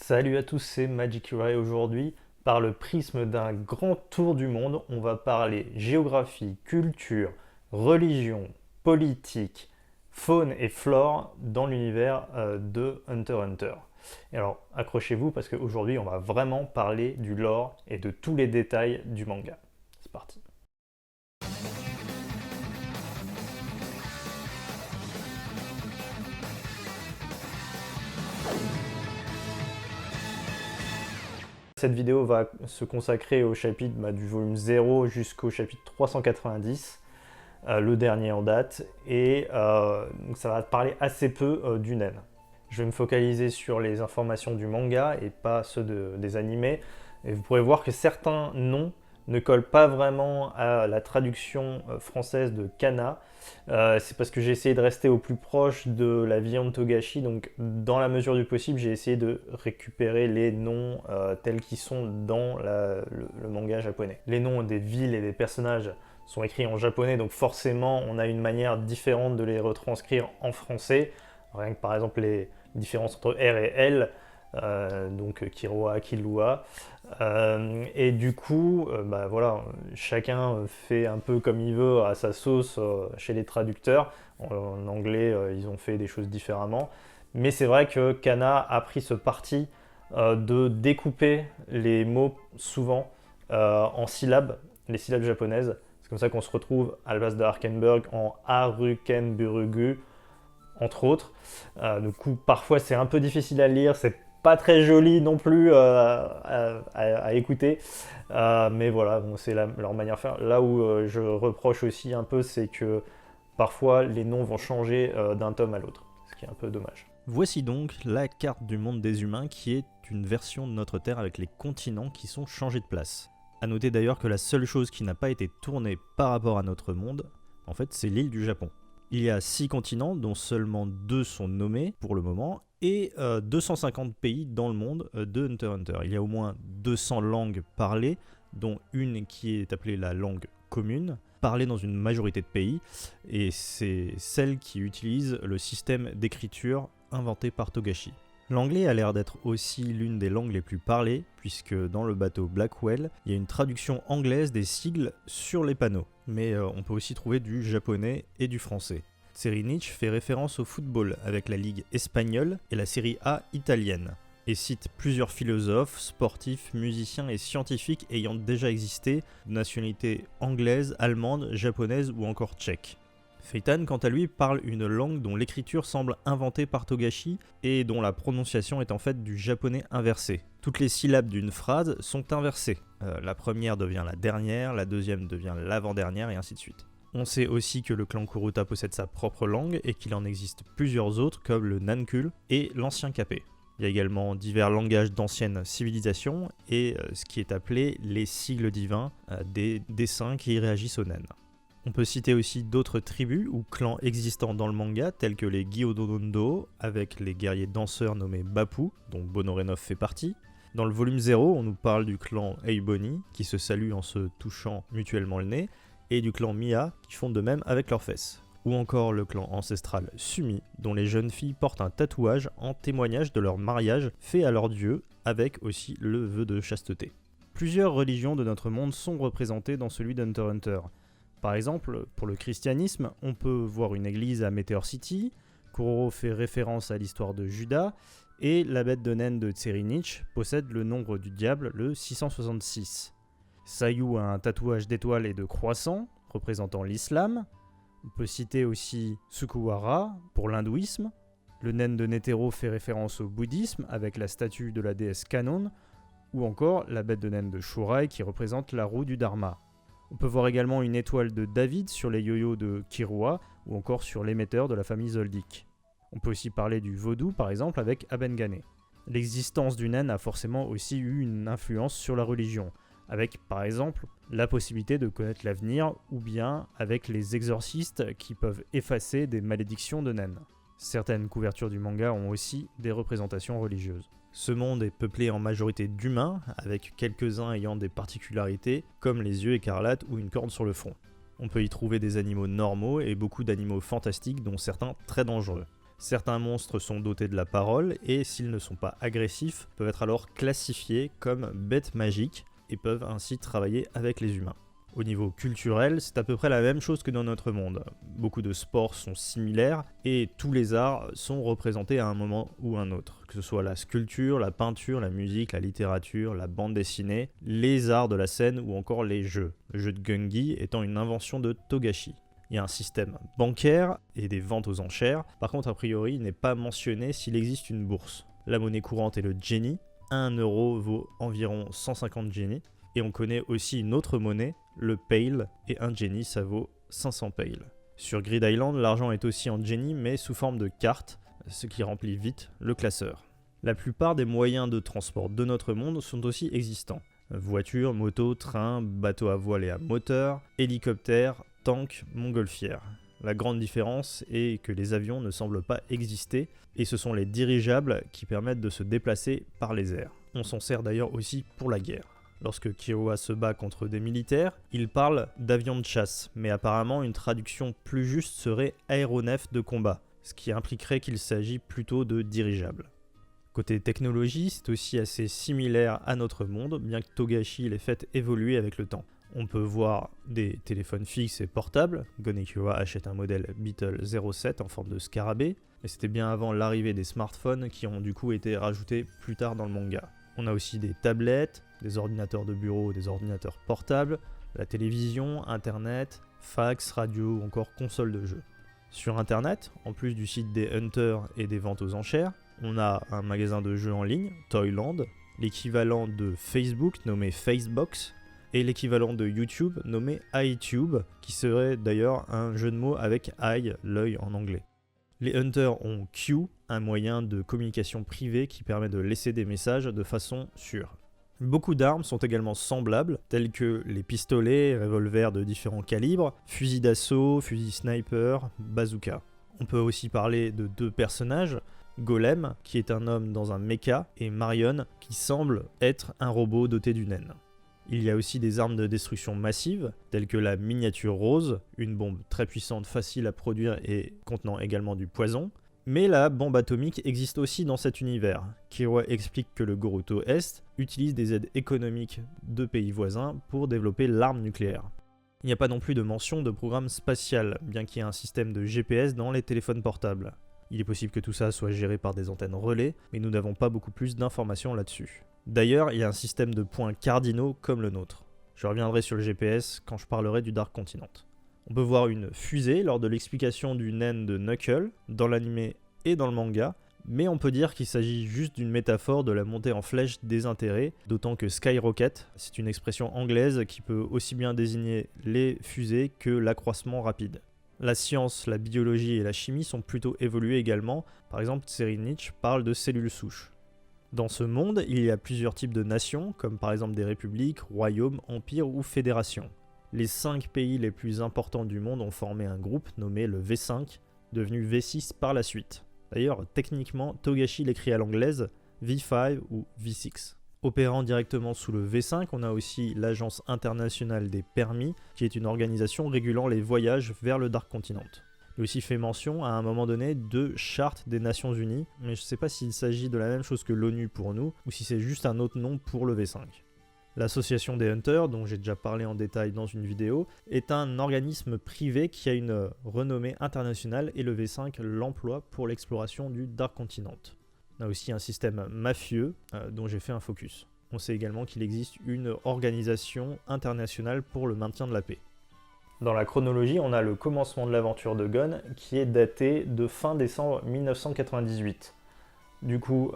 Salut à tous, c'est Magic Uri. Aujourd'hui, par le prisme d'un grand tour du monde, on va parler géographie, culture, religion, politique, faune et flore dans l'univers de Hunter x Hunter. Et alors, accrochez-vous parce qu'aujourd'hui, on va vraiment parler du lore et de tous les détails du manga. C'est parti. Cette vidéo va se consacrer au chapitre du volume 0 jusqu'au chapitre 390, le dernier en date, et donc ça va parler assez peu du nen. Je vais me focaliser sur les informations du manga et pas ceux des animés, et vous pourrez voir que certains noms ne collent pas vraiment à la traduction française de Kana. C'est parce que j'ai essayé de rester au plus proche de la viande Togashi, donc dans la mesure du possible, j'ai essayé de récupérer les noms tels qu'ils sont dans le manga japonais. Les noms des villes et des personnages sont écrits en japonais, donc forcément on a une manière différente de les retranscrire en français. Rien que par exemple les différences entre R et L, donc Kiroa, Killua. Et du coup, voilà, chacun fait un peu comme il veut à sa sauce chez les traducteurs. En anglais, ils ont fait des choses différemment. Mais c'est vrai que Kana a pris ce parti de découper les mots souvent en syllabes, les syllabes japonaises. C'est comme ça qu'on se retrouve à la place de Arkenberg en Harukenburugu, entre autres. Du coup, parfois c'est un peu difficile à lire, c'est pas très joli non plus à écouter, mais voilà, bon, c'est leur manière de faire. Là où je reproche aussi un peu, c'est que parfois les noms vont changer d'un tome à l'autre, ce qui est un peu dommage. Voici donc la carte du monde des humains qui est une version de notre Terre avec les continents qui sont changés de place. A noter d'ailleurs que la seule chose qui n'a pas été tournée par rapport à notre monde, en fait, c'est l'île du Japon. Il y a 6 continents dont seulement 2 sont nommés pour le moment et 250 pays dans le monde de Hunter x Hunter. Il y a au moins 200 langues parlées, dont une qui est appelée la langue commune, parlée dans une majorité de pays, et c'est celle qui utilise le système d'écriture inventé par Togashi. L'anglais a l'air d'être aussi l'une des langues les plus parlées, puisque dans le bateau Blackwell, il y a une traduction anglaise des sigles sur les panneaux. Mais on peut aussi trouver du japonais et du français. Tserinich fait référence au football avec la Ligue espagnole et la Série A italienne, et cite plusieurs philosophes, sportifs, musiciens et scientifiques ayant déjà existé, de nationalité anglaise, allemande, japonaise ou encore tchèque. Feitan, quant à lui, parle une langue dont l'écriture semble inventée par Togashi et dont la prononciation est en fait du japonais inversé. Toutes les syllabes d'une phrase sont inversées. La première devient la dernière, la deuxième devient l'avant-dernière et ainsi de suite. On sait aussi que le clan Kuruta possède sa propre langue et qu'il en existe plusieurs autres comme le Nankul et l'ancien Capé. Il y a également divers langages d'anciennes civilisations et ce qui est appelé les sigles divins, des dessins qui réagissent au nen. On peut citer aussi d'autres tribus ou clans existants dans le manga, tels que les Gyudondo, avec les guerriers danseurs nommés Bappu, dont Bonorenov fait partie. Dans le volume 0, on nous parle du clan Eiboni, qui se salue en se touchant mutuellement le nez, et du clan Mia, qui font de même avec leurs fesses. Ou encore le clan ancestral Sumi, dont les jeunes filles portent un tatouage en témoignage de leur mariage fait à leur dieu, avec aussi le vœu de chasteté. Plusieurs religions de notre monde sont représentées dans celui d'Hunter x Hunter. Par exemple, pour le christianisme, on peut voir une église à Meteor City, Kuroro fait référence à l'histoire de Judas, et la bête de naine de Tserinich possède le nombre du diable, le 666. Sayu a un tatouage d'étoiles et de croissants, représentant l'islam. On peut citer aussi Sukuwara pour l'hindouisme. Le naine de Netero fait référence au bouddhisme, avec la statue de la déesse Kanon, ou encore la bête de naine de Shurai qui représente la roue du Dharma. On peut voir également une étoile de David sur les yo-yo de Kirua ou encore sur l'émetteur de la famille Zoldyck. On peut aussi parler du vaudou par exemple avec Abengane. L'existence du nen a forcément aussi eu une influence sur la religion, avec par exemple la possibilité de connaître l'avenir ou bien avec les exorcistes qui peuvent effacer des malédictions de naines. Certaines couvertures du manga ont aussi des représentations religieuses. Ce monde est peuplé en majorité d'humains, avec quelques-uns ayant des particularités, comme les yeux écarlates ou une corne sur le front. On peut y trouver des animaux normaux et beaucoup d'animaux fantastiques, dont certains très dangereux. Certains monstres sont dotés de la parole et s'ils ne sont pas agressifs, peuvent être alors classifiés comme bêtes magiques et peuvent ainsi travailler avec les humains. Au niveau culturel, c'est à peu près la même chose que dans notre monde. Beaucoup de sports sont similaires et tous les arts sont représentés à un moment ou un autre. Que ce soit la sculpture, la peinture, la musique, la littérature, la bande dessinée, les arts de la scène ou encore les jeux. Le jeu de Gungi étant une invention de Togashi. Il y a un système bancaire et des ventes aux enchères. Par contre, a priori, il n'est pas mentionné s'il existe une bourse. La monnaie courante est le jenny. 1 euro vaut environ 150 jenny. Et on connaît aussi une autre monnaie, le Pale, et un jenny ça vaut 500 Pale. Sur Grid Island, l'argent est aussi en jenny mais sous forme de carte, ce qui remplit vite le classeur. La plupart des moyens de transport de notre monde sont aussi existants. Voitures, motos, trains, bateaux à voile et à moteur, hélicoptères, tanks, montgolfières. La grande différence est que les avions ne semblent pas exister et ce sont les dirigeables qui permettent de se déplacer par les airs. On s'en sert d'ailleurs aussi pour la guerre. Lorsque Killua se bat contre des militaires, il parle d'avions de chasse, mais apparemment une traduction plus juste serait aéronef de combat, ce qui impliquerait qu'il s'agit plutôt de dirigeables. Côté technologie, c'est aussi assez similaire à notre monde, bien que Togashi l'ait fait évoluer avec le temps. On peut voir des téléphones fixes et portables. Gon et Killua achètent un modèle Beetle 07 en forme de scarabée, mais c'était bien avant l'arrivée des smartphones qui ont du coup été rajoutés plus tard dans le manga. On a aussi des tablettes, des ordinateurs de bureau, des ordinateurs portables, la télévision, internet, fax, radio ou encore console de jeu. Sur internet, en plus du site des hunters et des ventes aux enchères, on a un magasin de jeux en ligne, Toyland, l'équivalent de Facebook nommé Facebox, et l'équivalent de YouTube nommé iTube, qui serait d'ailleurs un jeu de mots avec eye, l'œil en anglais. Les hunters ont Q, un moyen de communication privée qui permet de laisser des messages de façon sûre. Beaucoup d'armes sont également semblables, telles que les pistolets, revolvers de différents calibres, fusils d'assaut, fusils sniper, bazooka. On peut aussi parler de deux personnages, Golem, qui est un homme dans un mecha, et Marion, qui semble être un robot doté d'une aine. Il y a aussi des armes de destruction massive, telles que la miniature rose, une bombe très puissante, facile à produire et contenant également du poison. Mais la bombe atomique existe aussi dans cet univers. Killua explique que le Goruto Est utilise des aides économiques de pays voisins pour développer l'arme nucléaire. Il n'y a pas non plus de mention de programme spatial, bien qu'il y ait un système de GPS dans les téléphones portables. Il est possible que tout ça soit géré par des antennes relais, mais nous n'avons pas beaucoup plus d'informations là-dessus. D'ailleurs, il y a un système de points cardinaux comme le nôtre. Je reviendrai sur le GPS quand je parlerai du Dark Continent. On peut voir une fusée lors de l'explication du nen de Knuckle, dans l'anime et dans le manga, mais on peut dire qu'il s'agit juste d'une métaphore de la montée en flèche des intérêts, d'autant que Skyrocket, c'est une expression anglaise qui peut aussi bien désigner les fusées que l'accroissement rapide. La science, la biologie et la chimie sont plutôt évoluées également, par exemple Tseri Nietzsche parle de cellules souches. Dans ce monde, il y a plusieurs types de nations, comme par exemple des républiques, royaumes, empires ou fédérations. Les 5 pays les plus importants du monde ont formé un groupe nommé le V5, devenu V6 par la suite. D'ailleurs, techniquement, Togashi l'écrit à l'anglaise V5 ou V6. Opérant directement sous le V5, on a aussi l'Agence internationale des permis, qui est une organisation régulant les voyages vers le Dark Continent. Il aussi fait mention à un moment donné de Charte des Nations Unies, mais je ne sais pas s'il s'agit de la même chose que l'ONU pour nous, ou si c'est juste un autre nom pour le V5. L'association des Hunters, dont j'ai déjà parlé en détail dans une vidéo, est un organisme privé qui a une renommée internationale et le V5 l'emploie pour l'exploration du Dark Continent. On a aussi un système mafieux dont j'ai fait un focus. On sait également qu'il existe une organisation internationale pour le maintien de la paix. Dans la chronologie, on a le commencement de l'aventure de Gon qui est daté de fin décembre 1998. Du coup,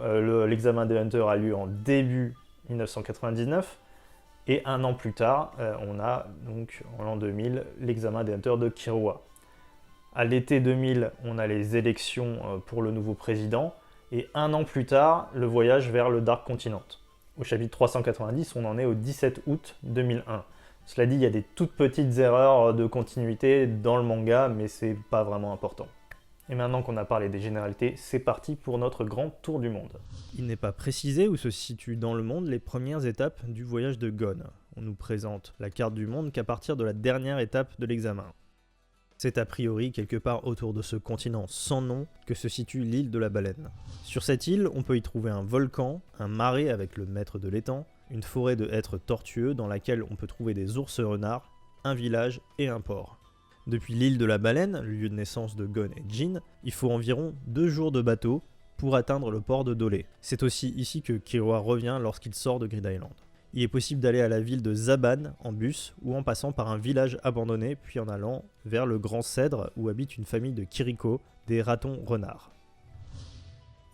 l'examen des Hunters a lieu en début 1999 et un an plus tard, on a donc en l'an 2000 l'examen des Hunters de Killua. À l'été 2000, on a les élections pour le nouveau président et un an plus tard, le voyage vers le Dark Continent. Au chapitre 390, on en est au 17 août 2001. Cela dit, il y a des toutes petites erreurs de continuité dans le manga, mais c'est pas vraiment important. Et maintenant qu'on a parlé des généralités, c'est parti pour notre grand tour du monde. Il n'est pas précisé où se situent dans le monde les premières étapes du voyage de Gon. On nous présente la carte du monde qu'à partir de la dernière étape de l'examen. C'est a priori quelque part autour de ce continent sans nom que se situe l'île de la Baleine. Sur cette île, on peut y trouver un volcan, un marais avec le maître de l'étang, une forêt de hêtres tortueux dans laquelle on peut trouver des ours renards, un village et un port. Depuis l'île de la Baleine, le lieu de naissance de Gon et Jin, il faut environ 2 jours de bateau pour atteindre le port de Dole. C'est aussi ici que Killua revient lorsqu'il sort de Grid Island. Il est possible d'aller à la ville de Zaban en bus ou en passant par un village abandonné puis en allant vers le Grand Cèdre où habite une famille de Kiriko, des ratons renards.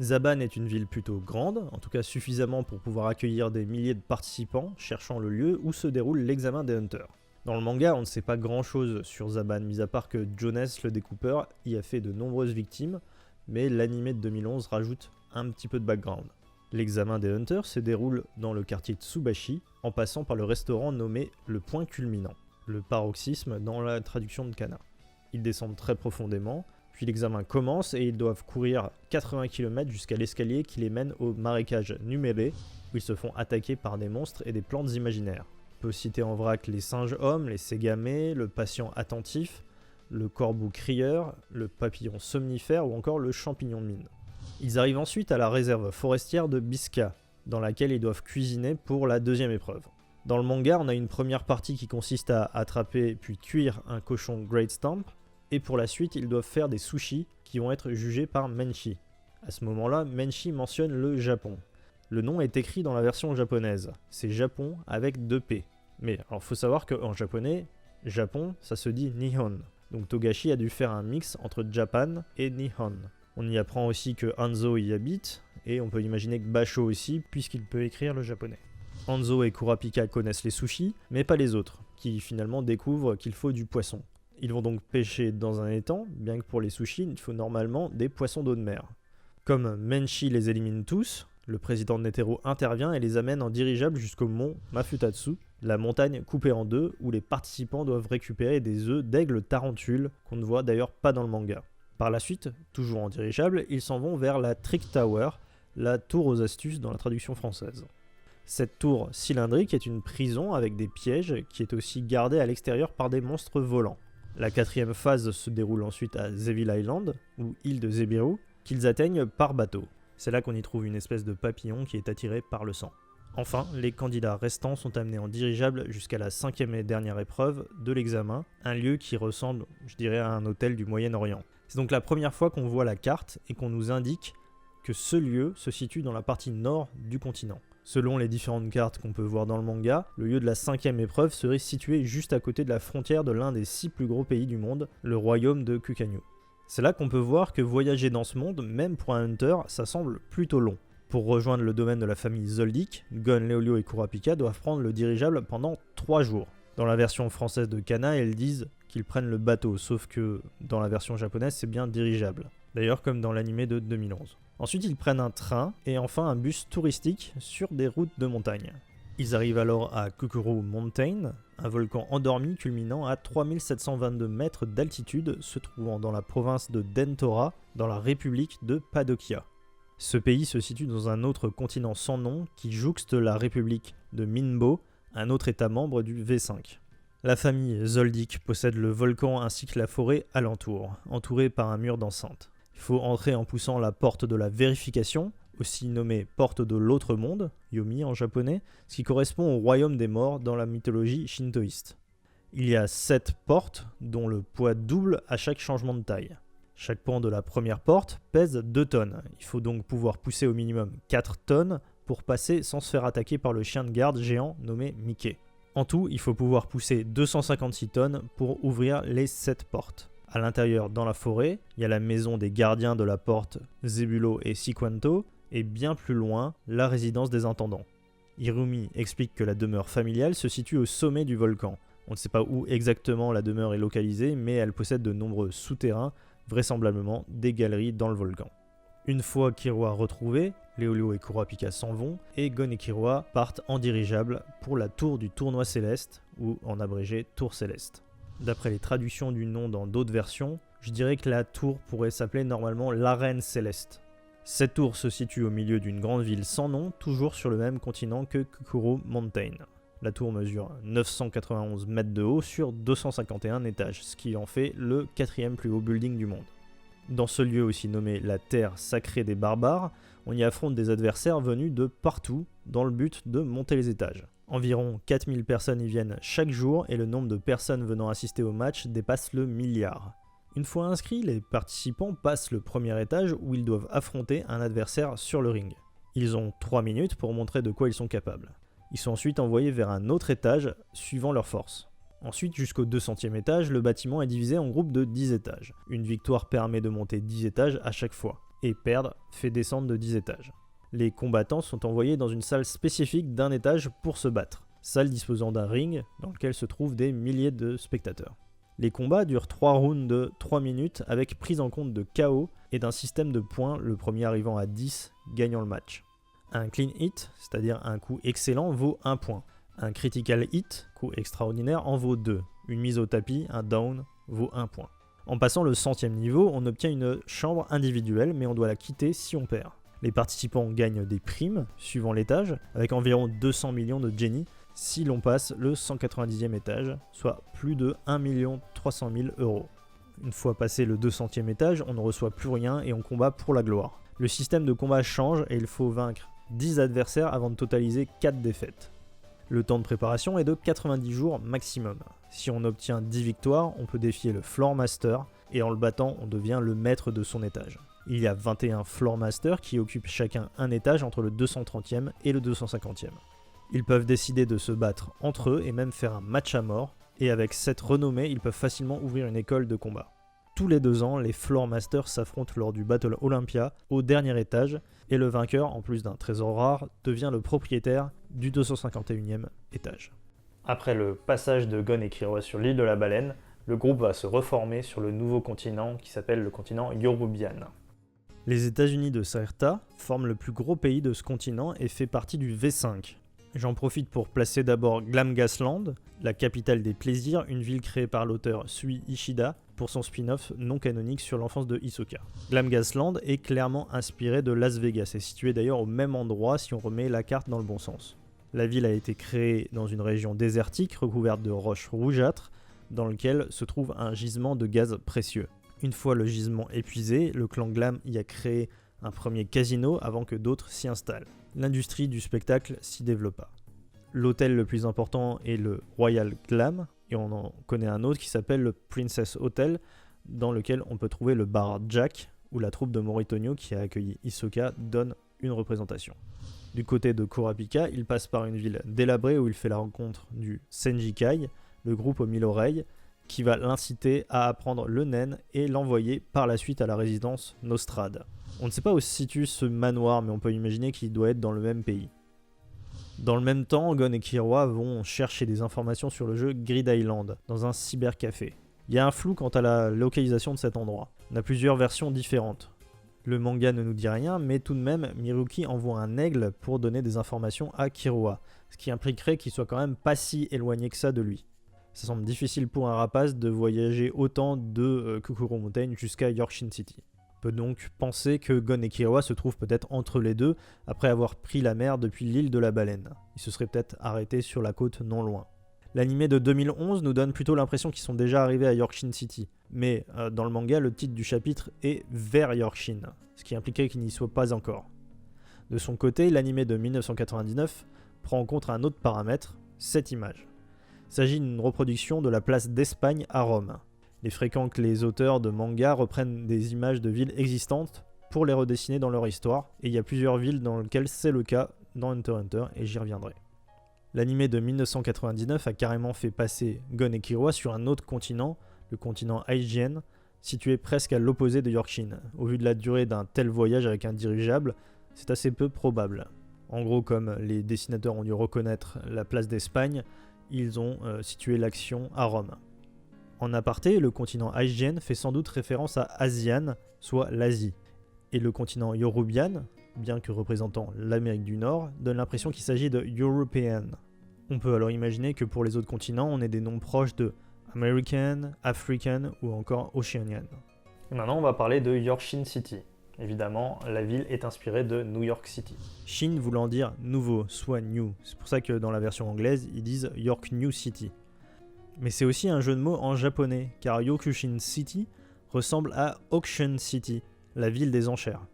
Zaban est une ville plutôt grande, en tout cas suffisamment pour pouvoir accueillir des milliers de participants cherchant le lieu où se déroule l'examen des Hunters. Dans le manga, on ne sait pas grand chose sur Zaban, mis à part que Jones le découpeur y a fait de nombreuses victimes, mais l'anime de 2011 rajoute un petit peu de background. L'examen des Hunters se déroule dans le quartier Tsubashi, en passant par le restaurant nommé le Point Culminant, le paroxysme dans la traduction de Kana. Ils descendent très profondément, puis l'examen commence et ils doivent courir 80 km jusqu'à l'escalier qui les mène au marécage Numere, où ils se font attaquer par des monstres et des plantes imaginaires. On peut citer en vrac les singes hommes, les ségamés, le patient attentif, le corbeau crieur, le papillon somnifère ou encore le champignon de mine. Ils arrivent ensuite à la réserve forestière de Biska, dans laquelle ils doivent cuisiner pour la deuxième épreuve. Dans le manga, on a une première partie qui consiste à attraper puis cuire un cochon Great Stamp, et pour la suite, ils doivent faire des sushis qui vont être jugés par Menshi. À ce moment-là, Menshi mentionne le Japon. Le nom est écrit dans la version japonaise, c'est Japon avec 2 P. Mais alors faut savoir qu'en japonais, Japon, ça se dit Nihon. Donc Togashi a dû faire un mix entre Japan et Nihon. On y apprend aussi que Hanzo y habite, et on peut imaginer que Basho aussi, puisqu'il peut écrire le japonais. Hanzo et Kurapika connaissent les sushis, mais pas les autres, qui finalement découvrent qu'il faut du poisson. Ils vont donc pêcher dans un étang, bien que pour les sushis, il faut normalement des poissons d'eau de mer. Comme Menshi les élimine tous, le président de Netero intervient et les amène en dirigeable jusqu'au mont Mafutatsu, la montagne coupée en deux où les participants doivent récupérer des œufs d'aigle tarentule qu'on ne voit d'ailleurs pas dans le manga. Par la suite, toujours en dirigeable, ils s'en vont vers la Trick Tower, la tour aux astuces dans la traduction française. Cette tour cylindrique est une prison avec des pièges qui est aussi gardée à l'extérieur par des monstres volants. La 4e phase se déroule ensuite à Zevil Island, ou île de Zebiru, qu'ils atteignent par bateau. C'est là qu'on y trouve une espèce de papillon qui est attiré par le sang. Enfin, les candidats restants sont amenés en dirigeable jusqu'à la 5e et dernière épreuve de l'examen, un lieu qui ressemble, je dirais, à un hôtel du Moyen-Orient. C'est donc la première fois qu'on voit la carte et qu'on nous indique que ce lieu se situe dans la partie nord du continent. Selon les différentes cartes qu'on peut voir dans le manga, le lieu de la 5e épreuve serait situé juste à côté de la frontière de l'un des 6 plus gros pays du monde, le royaume de Kukanyu. C'est là qu'on peut voir que voyager dans ce monde, même pour un hunter, ça semble plutôt long. Pour rejoindre le domaine de la famille Zoldyck, Gon, Leolio et Kurapika doivent prendre le dirigeable pendant 3 jours. Dans la version française de Kana, elles disent qu'ils prennent le bateau, sauf que dans la version japonaise, c'est bien dirigeable. D'ailleurs, comme dans l'anime de 2011. Ensuite, ils prennent un train et enfin un bus touristique sur des routes de montagne. Ils arrivent alors à Kukuru Mountain, un volcan endormi culminant à 3722 mètres d'altitude, se trouvant dans la province de Dentora, dans la république de Padokia. Ce pays se situe dans un autre continent sans nom qui jouxte la république de Minbo, un autre état membre du V5. La famille Zoldyck possède le volcan ainsi que la forêt alentour, entourée par un mur d'enceinte. Il faut entrer en poussant la porte de la vérification, aussi nommée porte de l'autre monde, Yomi en japonais, ce qui correspond au royaume des morts dans la mythologie shintoïste. Il y a 7 portes, dont le poids double à chaque changement de taille. Chaque pan de la première porte pèse 2 tonnes. Il faut donc pouvoir pousser au minimum 4 tonnes pour passer sans se faire attaquer par le chien de garde géant nommé Mickey. En tout, il faut pouvoir pousser 256 tonnes pour ouvrir les 7 portes. À l'intérieur, dans la forêt, il y a la maison des gardiens de la porte Zebulo et Sequanto, et bien plus loin, la résidence des intendants. Hirumi explique que la demeure familiale se situe au sommet du volcan. On ne sait pas où exactement la demeure est localisée, mais elle possède de nombreux souterrains, vraisemblablement des galeries dans le volcan. Une fois Killua retrouvé, Leolio et Kurapika s'en vont, et Gon et Killua partent en dirigeable pour la tour du tournoi céleste, ou en abrégé Tour Céleste. D'après les traductions du nom dans d'autres versions, je dirais que la tour pourrait s'appeler normalement l'Arène Céleste. Cette tour se situe au milieu d'une grande ville sans nom, toujours sur le même continent que Kukuru Mountain. La tour mesure 991 mètres de haut sur 251 étages, ce qui en fait le 4e plus haut building du monde. Dans ce lieu aussi nommé la Terre sacrée des barbares, on y affronte des adversaires venus de partout dans le but de monter les étages. Environ 4000 personnes y viennent chaque jour et le nombre de personnes venant assister au match dépasse le milliard. Une fois inscrits, les participants passent le premier étage où ils doivent affronter un adversaire sur le ring. Ils ont 3 minutes pour montrer de quoi ils sont capables. Ils sont ensuite envoyés vers un autre étage suivant leur force. Ensuite, jusqu'au 200e étage, le bâtiment est divisé en groupes de 10 étages. Une victoire permet de monter 10 étages à chaque fois, et perdre fait descendre de 10 étages. Les combattants sont envoyés dans une salle spécifique d'un étage pour se battre, salle disposant d'un ring dans lequel se trouvent des milliers de spectateurs. Les combats durent 3 rounds de 3 minutes avec prise en compte de KO et d'un système de points, le premier arrivant à 10 gagnant le match. Un clean hit, c'est-à-dire un coup excellent, vaut 1 point. Un critical hit, coup extraordinaire, en vaut 2. Une mise au tapis, un down, vaut 1 point. En passant le 100e niveau, on obtient une chambre individuelle, mais on doit la quitter si on perd. Les participants gagnent des primes, suivant l'étage, avec environ 200 millions de Jenny, si l'on passe le 190e étage, soit plus de 1 300 000 €. Une fois passé le 200e étage, on ne reçoit plus rien et on combat pour la gloire. Le système de combat change et il faut vaincre 10 adversaires avant de totaliser 4 défaites. Le temps de préparation est de 90 jours maximum. Si on obtient 10 victoires, on peut défier le Floor Master et en le battant, on devient le maître de son étage. Il y a 21 Floor Masters qui occupent chacun un étage entre le 230e et le 250e. Ils peuvent décider de se battre entre eux et même faire un match à mort, et avec cette renommée, ils peuvent facilement ouvrir une école de combat. Tous les 2 ans, les Floor Masters s'affrontent lors du Battle Olympia au dernier étage, et le vainqueur, en plus d'un trésor rare, devient le propriétaire du 251e étage. Après le passage de Gon et Killua sur l'île de la Baleine, le groupe va se reformer sur le nouveau continent qui s'appelle le continent Yorubian. Les États-Unis de Saerta forment le plus gros pays de ce continent et fait partie du V5. J'en profite pour placer d'abord Glamgasland, la capitale des plaisirs, une ville créée par l'auteur Sui Ishida pour son spin-off non canonique sur l'enfance de Hisoka. Glamgasland est clairement inspiré de Las Vegas et situé d'ailleurs au même endroit si on remet la carte dans le bon sens. La ville a été créée dans une région désertique recouverte de roches rougeâtres dans lequel se trouve un gisement de gaz précieux. Une fois le gisement épuisé, le clan Glam y a créé un premier casino avant que d'autres s'y installent. L'industrie du spectacle s'y développa. L'hôtel le plus important est le Royal Glam, et on en connaît un autre qui s'appelle le Princess Hotel, dans lequel on peut trouver le bar Jack, où la troupe de Moritonio qui a accueilli Hisoka donne une représentation. Du côté de Kurapika, il passe par une ville délabrée où il fait la rencontre du Senjikai, le groupe aux 1000 oreilles, qui va l'inciter à apprendre le nen et l'envoyer par la suite à la résidence Nostrad. On ne sait pas où se situe ce manoir, mais on peut imaginer qu'il doit être dans le même pays. Dans le même temps, Gon et Killua vont chercher des informations sur le jeu Grid Island, dans un cybercafé. Il y a un flou quant à la localisation de cet endroit. On a plusieurs versions différentes. Le manga ne nous dit rien, mais tout de même, Miruki envoie un aigle pour donner des informations à Killua, ce qui impliquerait qu'il soit quand même pas si éloigné que ça de lui. Ça semble difficile pour un rapace de voyager autant de Kukuro Mountain jusqu'à Yorkshin City. On peut donc penser que Gon et Killua se trouvent peut-être entre les deux après avoir pris la mer depuis l'île de la Baleine. Ils se seraient peut-être arrêtés sur la côte non loin. L'animé de 2011 nous donne plutôt l'impression qu'ils sont déjà arrivés à Yorkshin City, mais dans le manga, le titre du chapitre est vers Yorkshin, ce qui impliquait qu'ils n'y soient pas encore. De son côté, l'animé de 1999 prend en compte un autre paramètre, cette image. Il s'agit d'une reproduction de la place d'Espagne à Rome. Il est fréquent que les auteurs de manga reprennent des images de villes existantes pour les redessiner dans leur histoire, et il y a plusieurs villes dans lesquelles c'est le cas dans Hunter x Hunter, et j'y reviendrai. L'animé de 1999 a carrément fait passer Gon et Killua sur un autre continent, le continent Aegean, situé presque à l'opposé de Yorkshin. Au vu de la durée d'un tel voyage avec un dirigeable, c'est assez peu probable. En gros, comme les dessinateurs ont dû reconnaître la place d'Espagne, ils ont situé l'action à Rome. En aparté, le continent Aegean fait sans doute référence à Asian, soit l'Asie. Et le continent Yorubian, bien que représentant l'Amérique du Nord, donne l'impression qu'il s'agit de European. On peut alors imaginer que pour les autres continents, on ait des noms proches de American, African ou encore Oceanian. Et maintenant, on va parler de Yorkshin City. Évidemment, la ville est inspirée de New York City. Shin voulant dire nouveau, soit new. C'est pour ça que dans la version anglaise, ils disent York New City. Mais c'est aussi un jeu de mots en japonais, car Yokushin City ressemble à Auction City, la ville des enchères.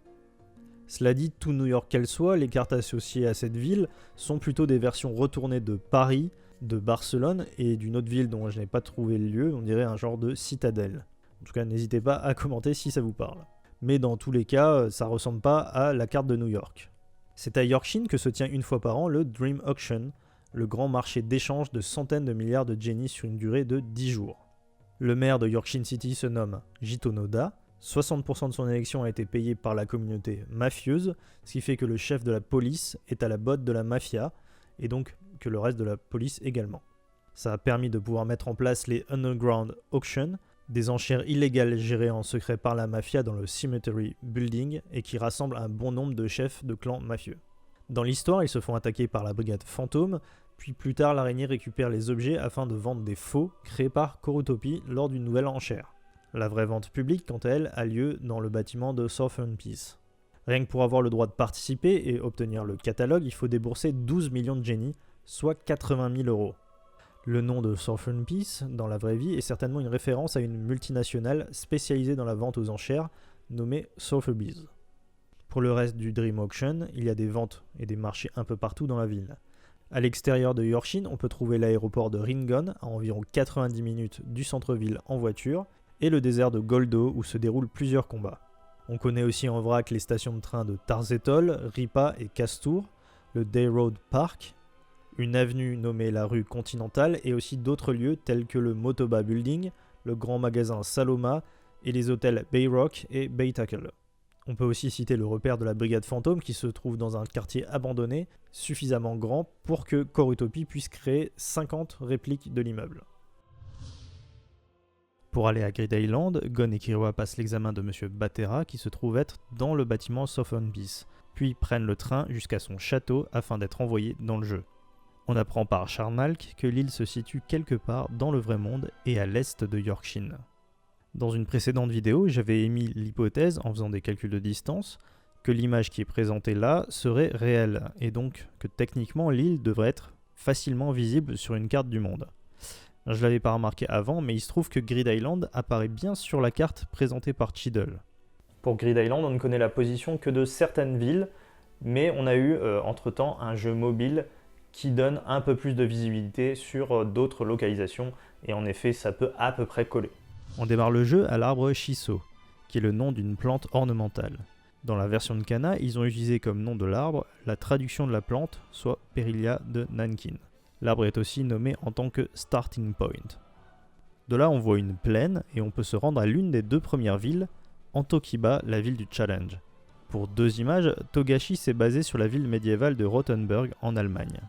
Cela dit, tout New York qu'elle soit, les cartes associées à cette ville sont plutôt des versions retournées de Paris, de Barcelone et d'une autre ville dont je n'ai pas trouvé le lieu, on dirait un genre de citadelle. En tout cas, n'hésitez pas à commenter si ça vous parle. Mais dans tous les cas, ça ressemble pas à la carte de New York. C'est à Yorkshin que se tient une fois par an le Dream Auction, le grand marché d'échange de centaines de milliards de jennies sur une durée de 10 jours. Le maire de Yorkshin City se nomme Jito Noda, 60% de son élection a été payée par la communauté mafieuse, ce qui fait que le chef de la police est à la botte de la mafia, et donc que le reste de la police également. Ça a permis de pouvoir mettre en place les Underground Auctions, des enchères illégales gérées en secret par la mafia dans le Cemetery Building et qui rassemblent un bon nombre de chefs de clans mafieux. Dans l'histoire, ils se font attaquer par la brigade fantôme, puis plus tard l'araignée récupère les objets afin de vendre des faux créés par Korutopi lors d'une nouvelle enchère. La vraie vente publique, quant à elle, a lieu dans le bâtiment de Southern Peace. Rien que pour avoir le droit de participer et obtenir le catalogue, il faut débourser 12 millions de jennies, soit 80 000 euros. Le nom de Southern Peace, dans la vraie vie, est certainement une référence à une multinationale spécialisée dans la vente aux enchères, nommée Sotheby's. Pour le reste du Dream Auction, il y a des ventes et des marchés un peu partout dans la ville. À l'extérieur de Yorkshin, on peut trouver l'aéroport de Ringon, à environ 90 minutes du centre-ville en voiture, et le désert de Goldo, où se déroulent plusieurs combats. On connaît aussi en vrac les stations de train de Tarzetol, Ripa et Castour, le Day Road Park, une avenue nommée la rue Continentale et aussi d'autres lieux tels que le Motoba Building, le grand magasin Saloma et les hôtels Bayrock et Baytackle. On peut aussi citer le repère de la brigade fantôme qui se trouve dans un quartier abandonné suffisamment grand pour que Korutopi puisse créer 50 répliques de l'immeuble. Pour aller à Grid Island, Gon et Killua passent l'examen de M. Batera qui se trouve être dans le bâtiment Southern Peace, puis prennent le train jusqu'à son château afin d'être envoyés dans le jeu. On apprend par Charnalk que l'île se situe quelque part dans le vrai monde et à l'est de Yorkshin. Dans une précédente vidéo, j'avais émis l'hypothèse, en faisant des calculs de distance, que l'image qui est présentée là serait réelle, et donc que techniquement l'île devrait être facilement visible sur une carte du monde. Je l'avais pas remarqué avant, mais il se trouve que Grid Island apparaît bien sur la carte présentée par Cheadle. Pour Grid Island, on ne connaît la position que de certaines villes, mais on a eu entre-temps un jeu mobile qui donne un peu plus de visibilité sur d'autres localisations, et en effet ça peut à peu près coller. On démarre le jeu à l'arbre Shiso, qui est le nom d'une plante ornementale. Dans la version de Kana, ils ont utilisé comme nom de l'arbre la traduction de la plante, soit Perilia de Nankin. L'arbre est aussi nommé en tant que Starting Point. De là, on voit une plaine et on peut se rendre à l'une des deux premières villes, Antokiba, la ville du Challenge. Pour deux images, Togashi s'est basé sur la ville médiévale de Rothenburg en Allemagne.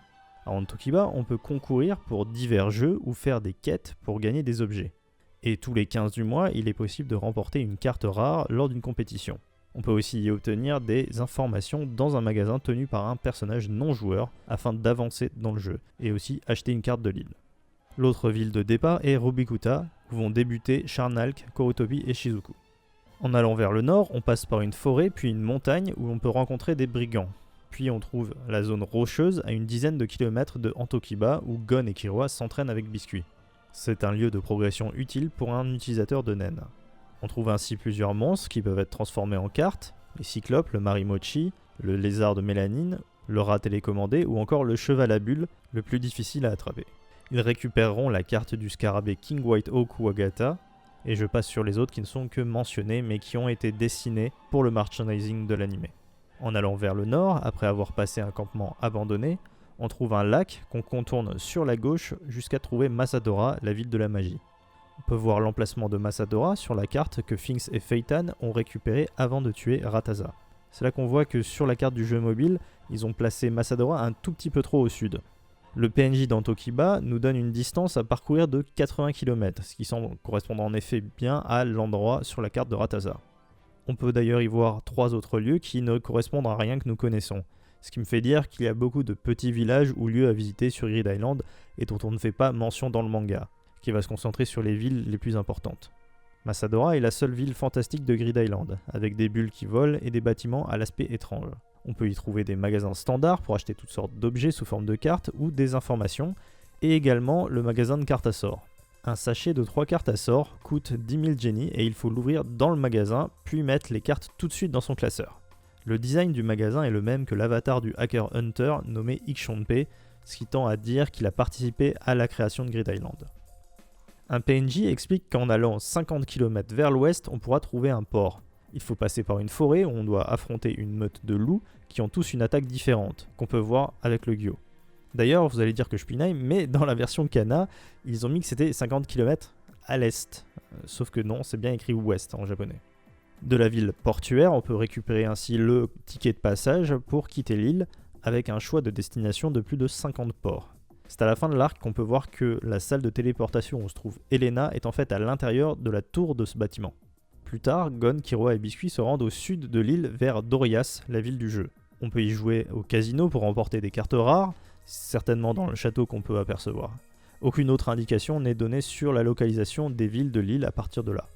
À Antokiba, on peut concourir pour divers jeux ou faire des quêtes pour gagner des objets. Et tous les 15 du mois, il est possible de remporter une carte rare lors d'une compétition. On peut aussi y obtenir des informations dans un magasin tenu par un personnage non joueur afin d'avancer dans le jeu, et aussi acheter une carte de l'île. L'autre ville de départ est Robikuta, où vont débuter Charnalk, Korutopi et Shizuku. En allant vers le nord, on passe par une forêt puis une montagne où on peut rencontrer des brigands. Puis on trouve la zone rocheuse à une dizaine de kilomètres de Antokiba où Gon et Killua s'entraînent avec Biscuit. C'est un lieu de progression utile pour un utilisateur de Nen. On trouve ainsi plusieurs monstres qui peuvent être transformés en cartes, les cyclopes, le marimochi, le lézard de mélanine, le rat télécommandé ou encore le cheval à bulles, le plus difficile à attraper. Ils récupéreront la carte du scarabée King White Oak Wagata, et je passe sur les autres qui ne sont que mentionnés mais qui ont été dessinés pour le merchandising de l'anime. En allant vers le nord, après avoir passé un campement abandonné, on trouve un lac qu'on contourne sur la gauche jusqu'à trouver Masadora, la ville de la magie. On peut voir l'emplacement de Masadora sur la carte que Finks et Phaeton ont récupéré avant de tuer Rataza. C'est là qu'on voit que sur la carte du jeu mobile, ils ont placé Masadora un tout petit peu trop au sud. Le PNJ d'Antokiba nous donne une distance à parcourir de 80 km, ce qui semble correspondre en effet bien à l'endroit sur la carte de Rataza. On peut d'ailleurs y voir 3 autres lieux qui ne correspondent à rien que nous connaissons, ce qui me fait dire qu'il y a beaucoup de petits villages ou lieux à visiter sur Grid Island et dont on ne fait pas mention dans le manga, qui va se concentrer sur les villes les plus importantes. Massadora est la seule ville fantastique de Grid Island, avec des bulles qui volent et des bâtiments à l'aspect étrange. On peut y trouver des magasins standards pour acheter toutes sortes d'objets sous forme de cartes ou des informations, et également le magasin de cartes à sort. Un sachet de 3 cartes à sort coûte 10 000 Jenny et il faut l'ouvrir dans le magasin, puis mettre les cartes tout de suite dans son classeur. Le design du magasin est le même que l'avatar du hacker Hunter nommé Ixchonpe, ce qui tend à dire qu'il a participé à la création de Grid Island. Un PNJ explique qu'en allant 50 km vers l'ouest, on pourra trouver un port. Il faut passer par une forêt où on doit affronter une meute de loups qui ont tous une attaque différente, qu'on peut voir avec le Gyo. D'ailleurs, vous allez dire que je pinaille, mais dans la version Kana, ils ont mis que c'était 50 km à l'est. Sauf que non, c'est bien écrit ouest en japonais. De la ville portuaire, on peut récupérer ainsi le ticket de passage pour quitter l'île, avec un choix de destination de plus de 50 ports. C'est à la fin de l'arc qu'on peut voir que la salle de téléportation où se trouve Elena est en fait à l'intérieur de la tour de ce bâtiment. Plus tard, Gon, Killua et Biscuit se rendent au sud de l'île vers Dorias, la ville du jeu. On peut y jouer au casino pour remporter des cartes rares, certainement dans le château qu'on peut apercevoir. Aucune autre indication n'est donnée sur la localisation des villes de l'île à partir de là.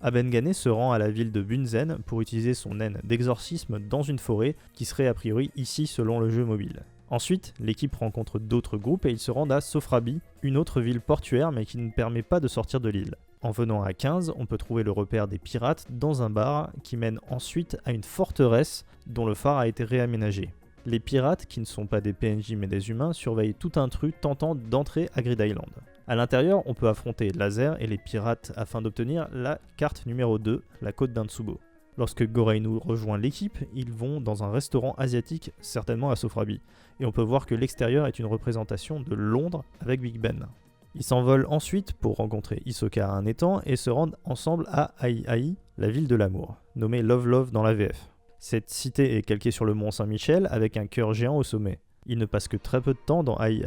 Abengane se rend à la ville de Bunzen pour utiliser son naine d'exorcisme dans une forêt qui serait a priori ici selon le jeu mobile. Ensuite, l'équipe rencontre d'autres groupes et ils se rendent à Sofrabi, une autre ville portuaire mais qui ne permet pas de sortir de l'île. En venant à 15, on peut trouver le repère des pirates dans un bar qui mène ensuite à une forteresse dont le phare a été réaménagé. Les pirates, qui ne sont pas des PNJ mais des humains, surveillent tout intrus tentant d'entrer à Grid Island. A l'intérieur, on peut affronter Laser et les pirates afin d'obtenir la carte numéro 2, la côte d'Antsubo. Lorsque Goreinu rejoint l'équipe, ils vont dans un restaurant asiatique, certainement à Sofrabi, et on peut voir que l'extérieur est une représentation de Londres avec Big Ben. Ils s'envolent ensuite pour rencontrer Hisoka à un étang et se rendent ensemble à Ai, la ville de l'amour, nommée Love Love dans la VF. Cette cité est calquée sur le mont Saint-Michel avec un cœur géant au sommet. Il ne passe que très peu de temps dans Ai,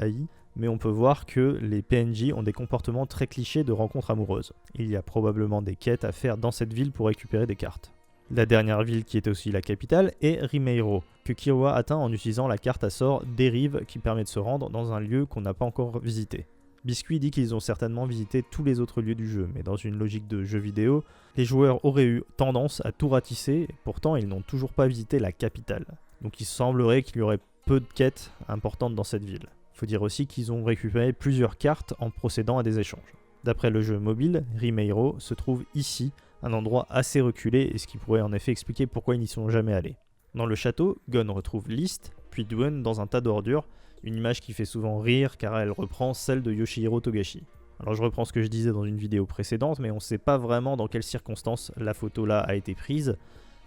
mais on peut voir que les PNJ ont des comportements très clichés de rencontres amoureuses. Il y a probablement des quêtes à faire dans cette ville pour récupérer des cartes. La dernière ville qui est aussi la capitale est Rimeiro, que Killua atteint en utilisant la carte à sort Dérive qui permet de se rendre dans un lieu qu'on n'a pas encore visité. Biscuit dit qu'ils ont certainement visité tous les autres lieux du jeu, mais dans une logique de jeu vidéo, les joueurs auraient eu tendance à tout ratisser, et pourtant ils n'ont toujours pas visité la capitale. Donc il semblerait qu'il y aurait peu de quêtes importantes dans cette ville. Il faut dire aussi qu'ils ont récupéré plusieurs cartes en procédant à des échanges. D'après le jeu mobile, Rimeiro se trouve ici, un endroit assez reculé et ce qui pourrait en effet expliquer pourquoi ils n'y sont jamais allés. Dans le château, Gon retrouve List, puis Duen dans un tas d'ordures, une image qui fait souvent rire car elle reprend celle de Yoshihiro Togashi. Alors je reprends ce que je disais dans une vidéo précédente, mais on ne sait pas vraiment dans quelles circonstances la photo là a été prise.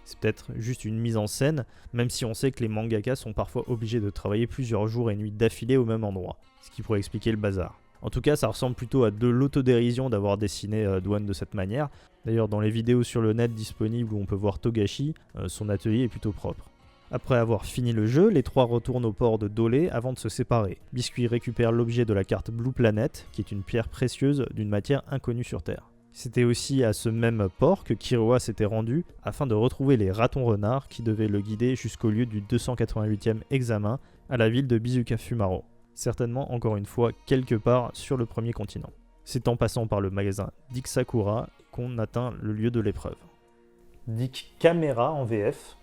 C'est peut-être juste une mise en scène, même si on sait que les mangakas sont parfois obligés de travailler plusieurs jours et nuits d'affilée au même endroit, ce qui pourrait expliquer le bazar. En tout cas, ça ressemble plutôt à de l'autodérision d'avoir dessiné Dwan de cette manière. D'ailleurs, dans les vidéos sur le net disponibles où on peut voir Togashi, son atelier est plutôt propre. Après avoir fini le jeu, les trois retournent au port de Dole avant de se séparer. Biscuit récupère l'objet de la carte Blue Planet, qui est une pierre précieuse d'une matière inconnue sur Terre. C'était aussi à ce même port que Killua s'était rendu afin de retrouver les ratons renards qui devaient le guider jusqu'au lieu du 288e examen à la ville de Bizuka Fumaro. Certainement encore une fois quelque part sur le premier continent. C'est en passant par le magasin Dick Sakura qu'on atteint le lieu de l'épreuve. Dick Camera en VF.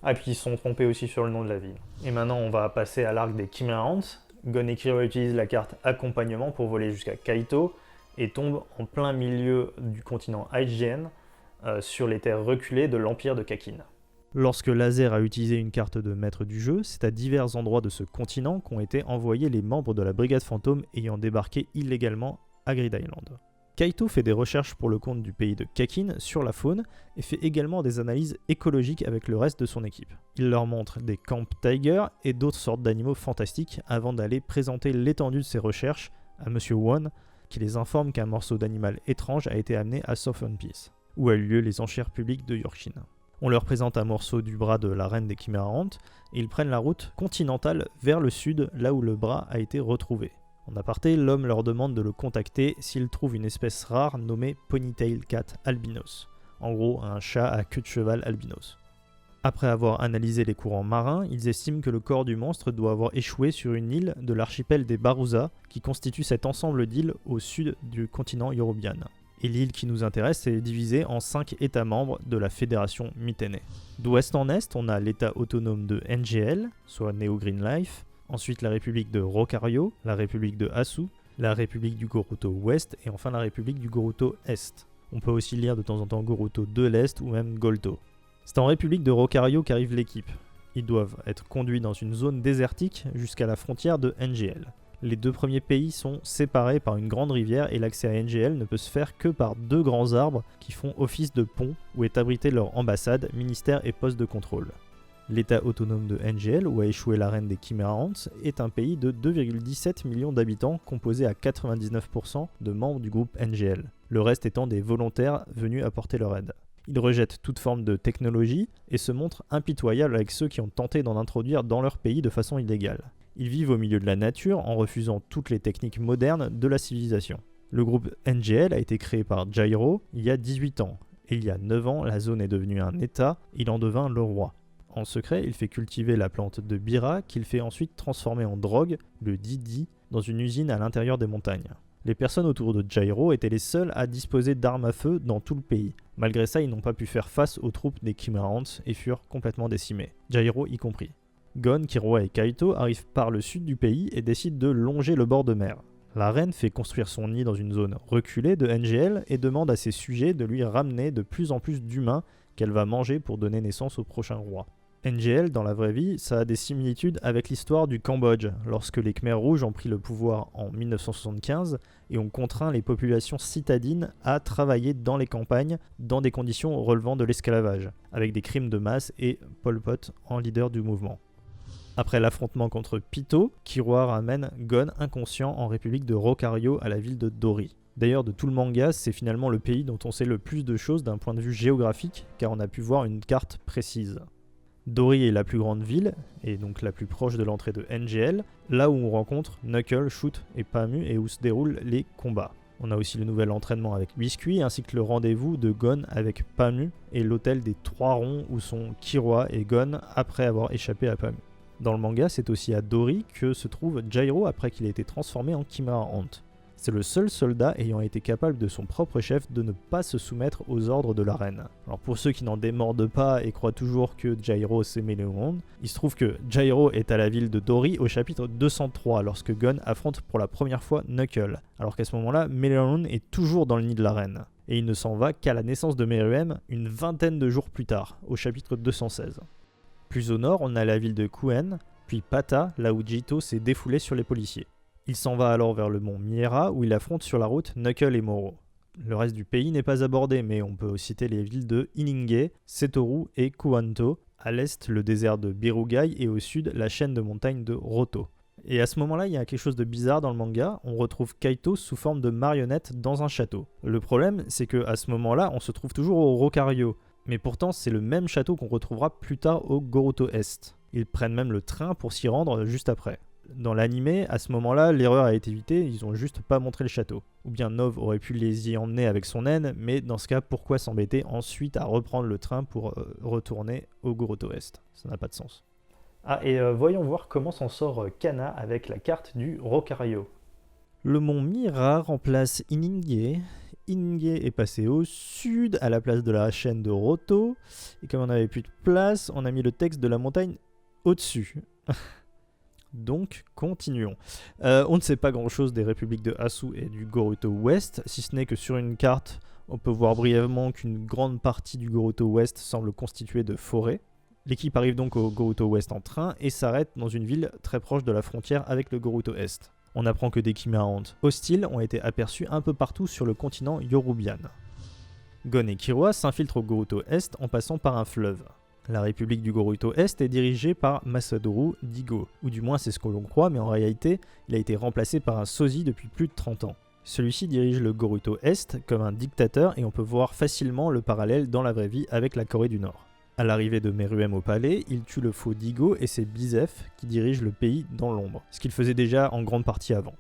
Ah, puis ils se sont trompés aussi sur le nom de la ville. Et maintenant on va passer à l'arc des Chimera Ants. Gon et Killua utilisent la carte accompagnement pour voler jusqu'à Kaito et tombent en plein milieu du continent IGN sur les terres reculées de l'empire de Kakin. Lorsque Laser a utilisé une carte de maître du jeu, c'est à divers endroits de ce continent qu'ont été envoyés les membres de la brigade fantôme ayant débarqué illégalement à Grid Island. Kaito fait des recherches pour le compte du pays de Kakin sur la faune et fait également des analyses écologiques avec le reste de son équipe. Il leur montre des camps Tiger et d'autres sortes d'animaux fantastiques avant d'aller présenter l'étendue de ses recherches à Monsieur Won, qui les informe qu'un morceau d'animal étrange a été amené à Southern Peace, où a eu lieu les enchères publiques de Yorkshire. On leur présente un morceau du bras de la reine des Chimera Ants et ils prennent la route continentale vers le sud, là où le bras a été retrouvé. En aparté, l'homme leur demande de le contacter s'il trouve une espèce rare nommée Ponytail Cat albinos, en gros un chat à queue de cheval albinos. Après avoir analysé les courants marins, ils estiment que le corps du monstre doit avoir échoué sur une île de l'archipel des Baruza, qui constitue cet ensemble d'îles au sud du continent Eurobian. Et l'île qui nous intéresse est divisée en 5 États membres de la Fédération Mythénée. D'ouest en est, on a l'État autonome de NGL, soit Neo Green Life, ensuite la République de Rocario, la République de Asu, la République du Goruto Ouest et enfin la République du Goruto Est. On peut aussi lire de temps en temps Goruto de l'Est ou même Golto. C'est en République de Rocario qu'arrive l'équipe. Ils doivent être conduits dans une zone désertique jusqu'à la frontière de NGL. Les 2 premiers pays sont séparés par une grande rivière et l'accès à NGL ne peut se faire que par 2 grands arbres qui font office de pont où est abritée leur ambassade, ministère et poste de contrôle. L'État autonome de NGL, où a échoué l'arène des Chimera Ants, est un pays de 2,17 millions d'habitants composé à 99% de membres du groupe NGL, le reste étant des volontaires venus apporter leur aide. Ils rejettent toute forme de technologie et se montrent impitoyables avec ceux qui ont tenté d'en introduire dans leur pays de façon illégale. Ils vivent au milieu de la nature en refusant toutes les techniques modernes de la civilisation. Le groupe NGL a été créé par Jairo il y a 18 ans, et il y a 9 ans, la zone est devenue un État, il en devint le roi. En secret, il fait cultiver la plante de Bira qu'il fait ensuite transformer en drogue, le Didi, dans une usine à l'intérieur des montagnes. Les personnes autour de Jairo étaient les seules à disposer d'armes à feu dans tout le pays. Malgré ça, ils n'ont pas pu faire face aux troupes des Chimera Ants et furent complètement décimés, Jairo y compris. Gon, Killua et Kaito arrivent par le sud du pays et décident de longer le bord de mer. La reine fait construire son nid dans une zone reculée de NGL et demande à ses sujets de lui ramener de plus en plus d'humains qu'elle va manger pour donner naissance au prochain roi. NGL, dans la vraie vie, ça a des similitudes avec l'histoire du Cambodge, lorsque les Khmers rouges ont pris le pouvoir en 1975 et ont contraint les populations citadines à travailler dans les campagnes dans des conditions relevant de l'esclavage, avec des crimes de masse et Pol Pot en leader du mouvement. Après l'affrontement contre Pito, Killua ramène Gon inconscient en République de Rocario à la ville de Dori. D'ailleurs, de tout le manga, c'est finalement le pays dont on sait le plus de choses d'un point de vue géographique, car on a pu voir une carte précise. Dori est la plus grande ville, et donc la plus proche de l'entrée de NGL, là où on rencontre Knuckle, Shoot et Pamu et où se déroulent les combats. On a aussi le nouvel entraînement avec Biscuit, ainsi que le rendez-vous de Gon avec Pamu et l'hôtel des 3 ronds où sont Killua et Gon après avoir échappé à Pamu. Dans le manga, c'est aussi à Dori que se trouve Jairo après qu'il ait été transformé en Chimera Ant. C'est le seul soldat ayant été capable de son propre chef de ne pas se soumettre aux ordres de la reine. Alors pour ceux qui n'en démordent pas et croient toujours que Jairo c'est Méléon, il se trouve que Jairo est à la ville de Dori au chapitre 203 lorsque Gon affronte pour la première fois Knuckle, alors qu'à ce moment-là, Méléon est toujours dans le nid de la reine. Et il ne s'en va qu'à la naissance de Meruem une vingtaine de jours plus tard, au chapitre 216. Plus au nord, on a la ville de Kuen, puis Pata, là où Jito s'est défoulé sur les policiers. Il s'en va alors vers le mont Miera, où il affronte sur la route Knuckle et Moro. Le reste du pays n'est pas abordé, mais on peut citer les villes de Iningue, Setoru et Kuanto, à l'est le désert de Birugai et au sud la chaîne de montagnes de Roto. Et à ce moment-là, il y a quelque chose de bizarre dans le manga, on retrouve Kaito sous forme de marionnette dans un château. Le problème, c'est qu'à ce moment-là, on se trouve toujours au Rocario, mais pourtant c'est le même château qu'on retrouvera plus tard au Goruto Est. Ils prennent même le train pour s'y rendre juste après. Dans l'animé, à ce moment-là, l'erreur a été évitée, ils ont juste pas montré le château. Ou bien Nov aurait pu les y emmener avec son naine, mais dans ce cas, pourquoi s'embêter ensuite à reprendre le train pour retourner au Goruto Est? Ça n'a pas de sens. Ah, et voyons voir comment s'en sort Kana avec la carte du Rocario. Le mont Mira remplace Iningue. Iningue est passé au sud, à la place de la chaîne de Roto. Et comme on n'avait plus de place, on a mis le texte de la montagne au-dessus. Donc, continuons. On ne sait pas grand-chose des républiques de Asu et du Goruto Ouest, si ce n'est que sur une carte, on peut voir brièvement qu'une grande partie du Goruto Ouest semble constituée de forêts. L'équipe arrive donc au Goruto Ouest en train et s'arrête dans une ville très proche de la frontière avec le Goruto Est. On apprend que des Chimera Ant hostiles ont été aperçus un peu partout sur le continent Yorubian. Gon et Killua s'infiltrent au Goruto Est en passant par un fleuve. La République du Goruto Est est dirigée par Masadoru Digo, ou du moins c'est ce que l'on croit, mais en réalité, il a été remplacé par un sosie depuis plus de 30 ans. Celui-ci dirige le Goruto Est comme un dictateur et on peut voir facilement le parallèle dans la vraie vie avec la Corée du Nord. À l'arrivée de Meruem au palais, il tue le faux Digo et c'est Bizef qui dirige le pays dans l'ombre, ce qu'il faisait déjà en grande partie avant.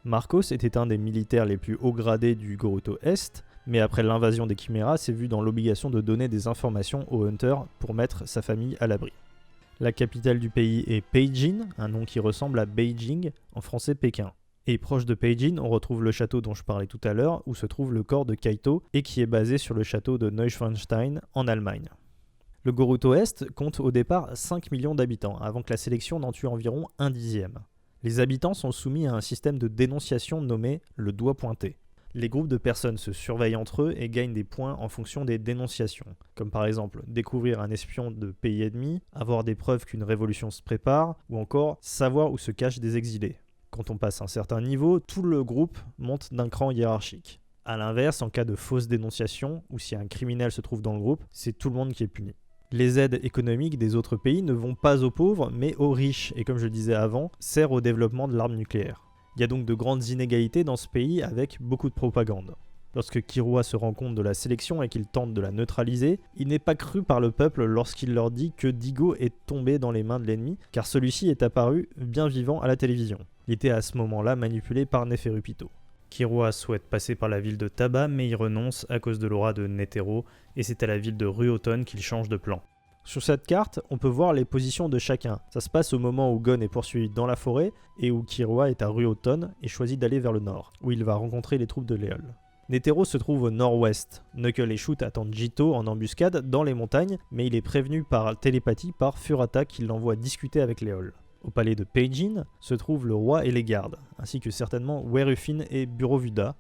Marcos était un des militaires les plus haut gradés du Goruto Est, mais après l'invasion des Chimera, s'est vu dans l'obligation de donner des informations aux Hunters pour mettre sa famille à l'abri. La capitale du pays est Peijin, un nom qui ressemble à Beijing, en français Pékin. Et proche de Peijin, on retrouve le château dont je parlais tout à l'heure, où se trouve le corps de Kaito et qui est basé sur le château de Neuschwanstein en Allemagne. Le Goruto Est compte au départ 5 millions d'habitants, avant que la sélection n'en tue environ un dixième. Les habitants sont soumis à un système de dénonciation nommé le doigt pointé. Les groupes de personnes se surveillent entre eux et gagnent des points en fonction des dénonciations, comme par exemple découvrir un espion de pays ennemi, avoir des preuves qu'une révolution se prépare, ou encore savoir où se cachent des exilés. Quand on passe un certain niveau, tout le groupe monte d'un cran hiérarchique. A l'inverse, en cas de fausse dénonciation, ou si un criminel se trouve dans le groupe, c'est tout le monde qui est puni. Les aides économiques des autres pays ne vont pas aux pauvres, mais aux riches, et comme je le disais avant, servent au développement de l'arme nucléaire. Il y a donc de grandes inégalités dans ce pays avec beaucoup de propagande. Lorsque Killua se rend compte de la sélection et qu'il tente de la neutraliser, il n'est pas cru par le peuple lorsqu'il leur dit que Digo est tombé dans les mains de l'ennemi, car celui-ci est apparu bien vivant à la télévision. Il était à ce moment-là manipulé par Neferupito. Killua souhaite passer par la ville de Taba, mais il renonce à cause de l'aura de Netero, et c'est à la ville de Ruoton qu'il change de plan. Sur cette carte, on peut voir les positions de chacun. Ça se passe au moment où Gon est poursuivi dans la forêt, et où Killua est à Ruoton et choisit d'aller vers le nord, où il va rencontrer les troupes de Leol. Netero se trouve au nord-ouest. Knuckle et Shoot attendent Jito en embuscade dans les montagnes, mais il est prévenu par télépathie par Furata qui l'envoie discuter avec Leol. Au palais de Peijin se trouvent le roi et les gardes, ainsi que certainement Werufin et Burovuda.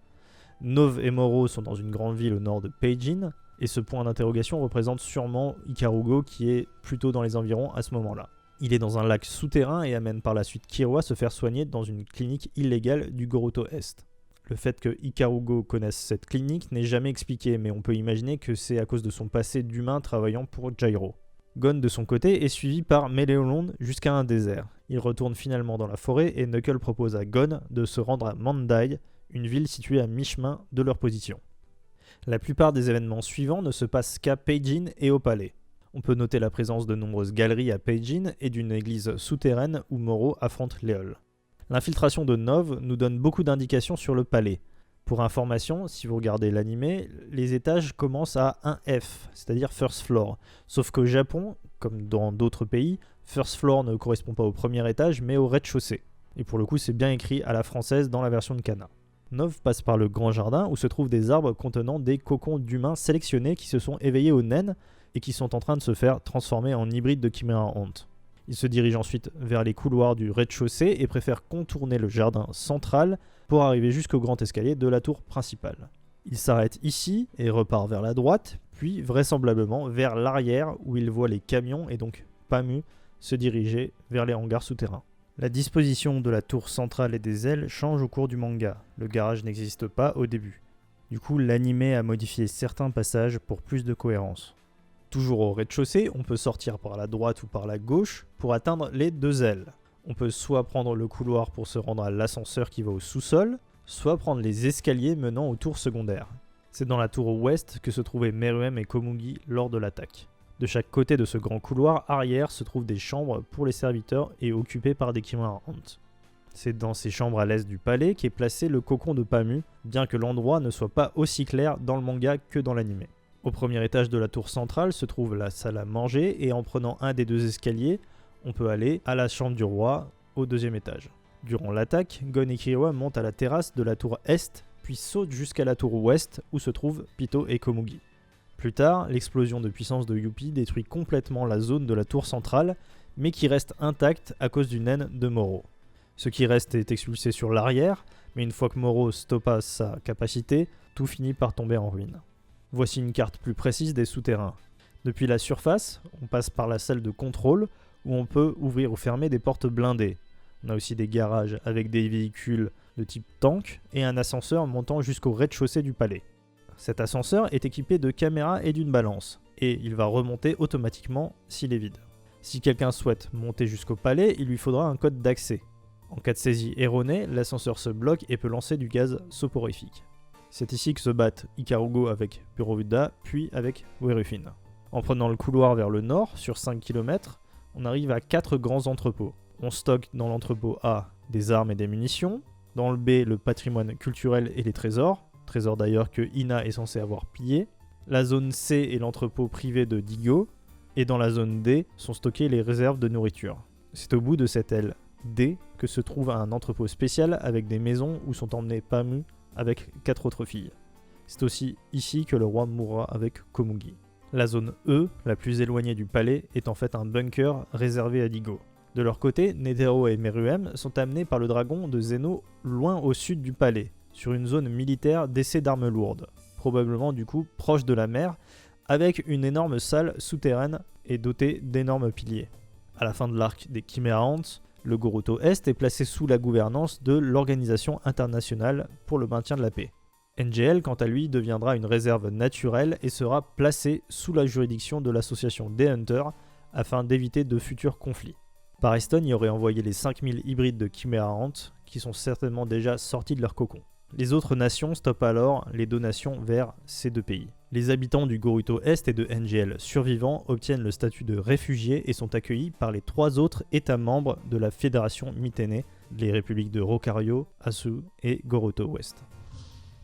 Nov et Moro sont dans une grande ville au nord de Peijin, et ce point d'interrogation représente sûrement Ikarugo qui est plutôt dans les environs à ce moment-là. Il est dans un lac souterrain et amène par la suite Killua se faire soigner dans une clinique illégale du Goruto Est. Le fait que Ikarugo connaisse cette clinique n'est jamais expliqué, mais on peut imaginer que c'est à cause de son passé d'humain travaillant pour Gyro. Gon de son côté est suivi par Méléolon jusqu'à un désert. Il retourne finalement dans la forêt et Knuckle propose à Gon de se rendre à Mandai, une ville située à mi-chemin de leur position. La plupart des événements suivants ne se passent qu'à Peijin et au palais. On peut noter la présence de nombreuses galeries à Peijin et d'une église souterraine où Moro affronte Leol. L'infiltration de Nov nous donne beaucoup d'indications sur le palais. Pour information, si vous regardez l'animé, les étages commencent à 1F, c'est-à-dire First Floor. Sauf qu'au Japon, comme dans d'autres pays, First Floor ne correspond pas au premier étage, mais au rez-de-chaussée. Et pour le coup, c'est bien écrit à la française dans la version de Kana. Nov passe par le grand jardin où se trouvent des arbres contenant des cocons d'humains sélectionnés qui se sont éveillés aux naines et qui sont en train de se faire transformer en hybrides de Chimera Ant. Il se dirige ensuite vers les couloirs du rez-de-chaussée et préfère contourner le jardin central pour arriver jusqu'au grand escalier de la tour principale. Il s'arrête ici et repart vers la droite, puis vraisemblablement vers l'arrière où il voit les camions et donc Pamu se diriger vers les hangars souterrains. La disposition de la tour centrale et des ailes change au cours du manga. Le garage n'existe pas au début. Du coup, l'anime a modifié certains passages pour plus de cohérence. Toujours au rez-de-chaussée, on peut sortir par la droite ou par la gauche pour atteindre les deux ailes. On peut soit prendre le couloir pour se rendre à l'ascenseur qui va au sous-sol, soit prendre les escaliers menant aux tours secondaires. C'est dans la tour ouest que se trouvaient Meruem et Komugi lors de l'attaque. De chaque côté de ce grand couloir arrière se trouvent des chambres pour les serviteurs et occupées par des Chimera Ant. C'est dans ces chambres à l'est du palais qu'est placé le cocon de Pamu, bien que l'endroit ne soit pas aussi clair dans le manga que dans l'anime. Au premier étage de la tour centrale se trouve la salle à manger et en prenant un des deux escaliers, on peut aller à la chambre du roi au deuxième étage. Durant l'attaque, Gon et Killua montent à la terrasse de la tour est, puis sautent jusqu'à la tour ouest où se trouvent Pito et Komugi. Plus tard, l'explosion de puissance de Youpi détruit complètement la zone de la tour centrale, mais qui reste intacte à cause d'une naine de Moro. Ce qui reste est expulsé sur l'arrière, mais une fois que Moro stoppa sa capacité, tout finit par tomber en ruine. Voici une carte plus précise des souterrains. Depuis la surface, on passe par la salle de contrôle où on peut ouvrir ou fermer des portes blindées. On a aussi des garages avec des véhicules de type tank et un ascenseur montant jusqu'au rez-de-chaussée du palais. Cet ascenseur est équipé de caméras et d'une balance, et il va remonter automatiquement s'il est vide. Si quelqu'un souhaite monter jusqu'au palais, il lui faudra un code d'accès. En cas de saisie erronée, l'ascenseur se bloque et peut lancer du gaz soporifique. C'est ici que se battent Ikarugo avec Burovuda, puis avec Werufin. En prenant le couloir vers le nord, sur 5 km, on arrive à 4 grands entrepôts. On stocke dans l'entrepôt A des armes et des munitions, dans le B le patrimoine culturel et les trésors d'ailleurs que Ina est censé avoir pillé. La zone C est l'entrepôt privé de Digo, et dans la zone D sont stockées les réserves de nourriture. C'est au bout de cette aile D que se trouve un entrepôt spécial avec des maisons où sont emmenées Pamu avec 4 autres filles. C'est aussi ici que le roi mourra avec Komugi. La zone E, la plus éloignée du palais, est en fait un bunker réservé à Digo. De leur côté, Netero et Meruem sont amenés par le dragon de Zeno loin au sud du palais, sur une zone militaire d'essai d'armes lourdes, probablement du coup proche de la mer, avec une énorme salle souterraine et dotée d'énormes piliers. À la fin de l'arc des Chimera Ants, le Goruto Est est placé sous la gouvernance de l'Organisation internationale pour le maintien de la paix. NGL, quant à lui, deviendra une réserve naturelle et sera placé sous la juridiction de l'association des Hunters afin d'éviter de futurs conflits. Pariston y aurait envoyé les 5000 hybrides de Chimera Ant qui sont certainement déjà sortis de leur cocon. Les autres nations stoppent alors les donations vers ces deux pays. Les habitants du Goruto Est et de NGL survivants obtiennent le statut de réfugiés et sont accueillis par les 3 autres États membres de la Fédération Myténée, les républiques de Rokario, Asu et Goruto Ouest.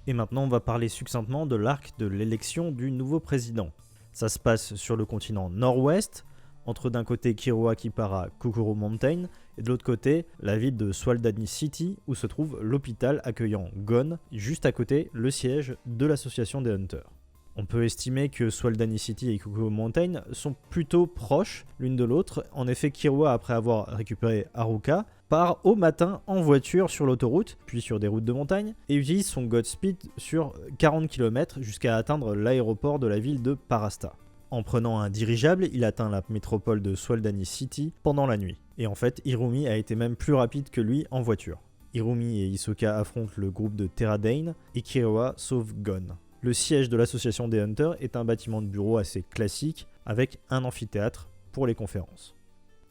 Et maintenant on va parler succinctement de l'arc de l'élection du nouveau président. Ça se passe sur le continent nord-ouest, entre d'un côté Kiroa Kipara Kukuru Mountain et de l'autre côté la ville de Swaldani City où se trouve l'hôpital accueillant Gon, juste à côté le siège de l'association des Hunters. On peut estimer que Swaldani City et Kukuru Mountain sont plutôt proches l'une de l'autre. En effet, Kiroa, après avoir récupéré Haruka, part au matin en voiture sur l'autoroute, puis sur des routes de montagne, et utilise son Godspeed sur 40 km jusqu'à atteindre l'aéroport de la ville de Parasta. En prenant un dirigeable, il atteint la métropole de Swaldani City pendant la nuit. Et en fait, Hirumi a été même plus rapide que lui en voiture. Hirumi et Hisoka affrontent le groupe de Terra Dane et Kiroa sauve Gon. Le siège de l'association des Hunters est un bâtiment de bureau assez classique avec un amphithéâtre pour les conférences.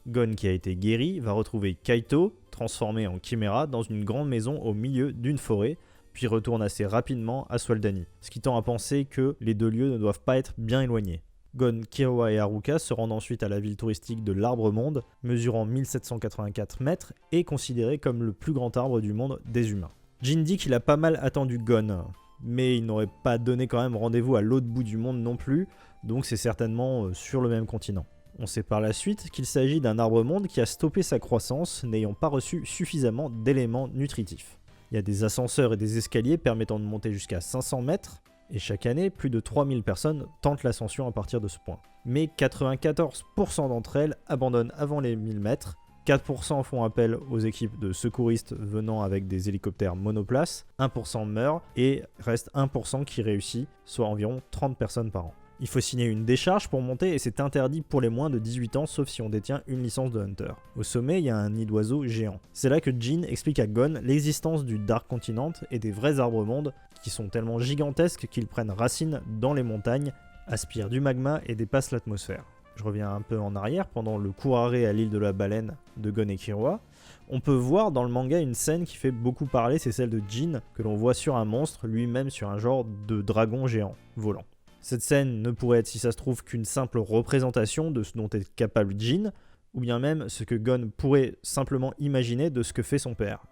Gon, qui a été guéri, va retrouver Kaito, transformé en chiméra, dans une grande maison au milieu d'une forêt, puis retourne assez rapidement à Swaldani, ce qui tend à penser que les deux lieux ne doivent pas être bien éloignés. Gon, Kiroa et Haruka se rendent ensuite à la ville touristique de l'Arbre Monde, mesurant 1784 mètres et considéré comme le plus grand arbre du monde des humains. Jin dit qu'il a pas mal attendu Gon, mais il n'aurait pas donné quand même rendez-vous à l'autre bout du monde non plus, donc c'est certainement sur le même continent. On sait par la suite qu'il s'agit d'un arbre-monde qui a stoppé sa croissance, n'ayant pas reçu suffisamment d'éléments nutritifs. Il y a des ascenseurs et des escaliers permettant de monter jusqu'à 500 mètres, et chaque année, plus de 3000 personnes tentent l'ascension à partir de ce point. Mais 94% d'entre elles abandonnent avant les 1000 mètres, 4% font appel aux équipes de secouristes venant avec des hélicoptères monoplaces, 1% meurent et reste 1% qui réussit, soit environ 30 personnes par an. Il faut signer une décharge pour monter et c'est interdit pour les moins de 18 ans sauf si on détient une licence de Hunter. Au sommet, il y a un nid d'oiseaux géant. C'est là que Jin explique à Gon l'existence du Dark Continent et des vrais arbres-mondes qui sont tellement gigantesques qu'ils prennent racine dans les montagnes, aspirent du magma et dépassent l'atmosphère. Je reviens un peu en arrière, pendant le court arrêt à l'île de la baleine de Gon et Kiroa, on peut voir dans le manga une scène qui fait beaucoup parler, c'est celle de Jin, que l'on voit sur un monstre, lui-même sur un genre de dragon géant, volant. Cette scène ne pourrait être, si ça se trouve, qu'une simple représentation de ce dont est capable Jin, ou bien même ce que Gon pourrait simplement imaginer de ce que fait son père.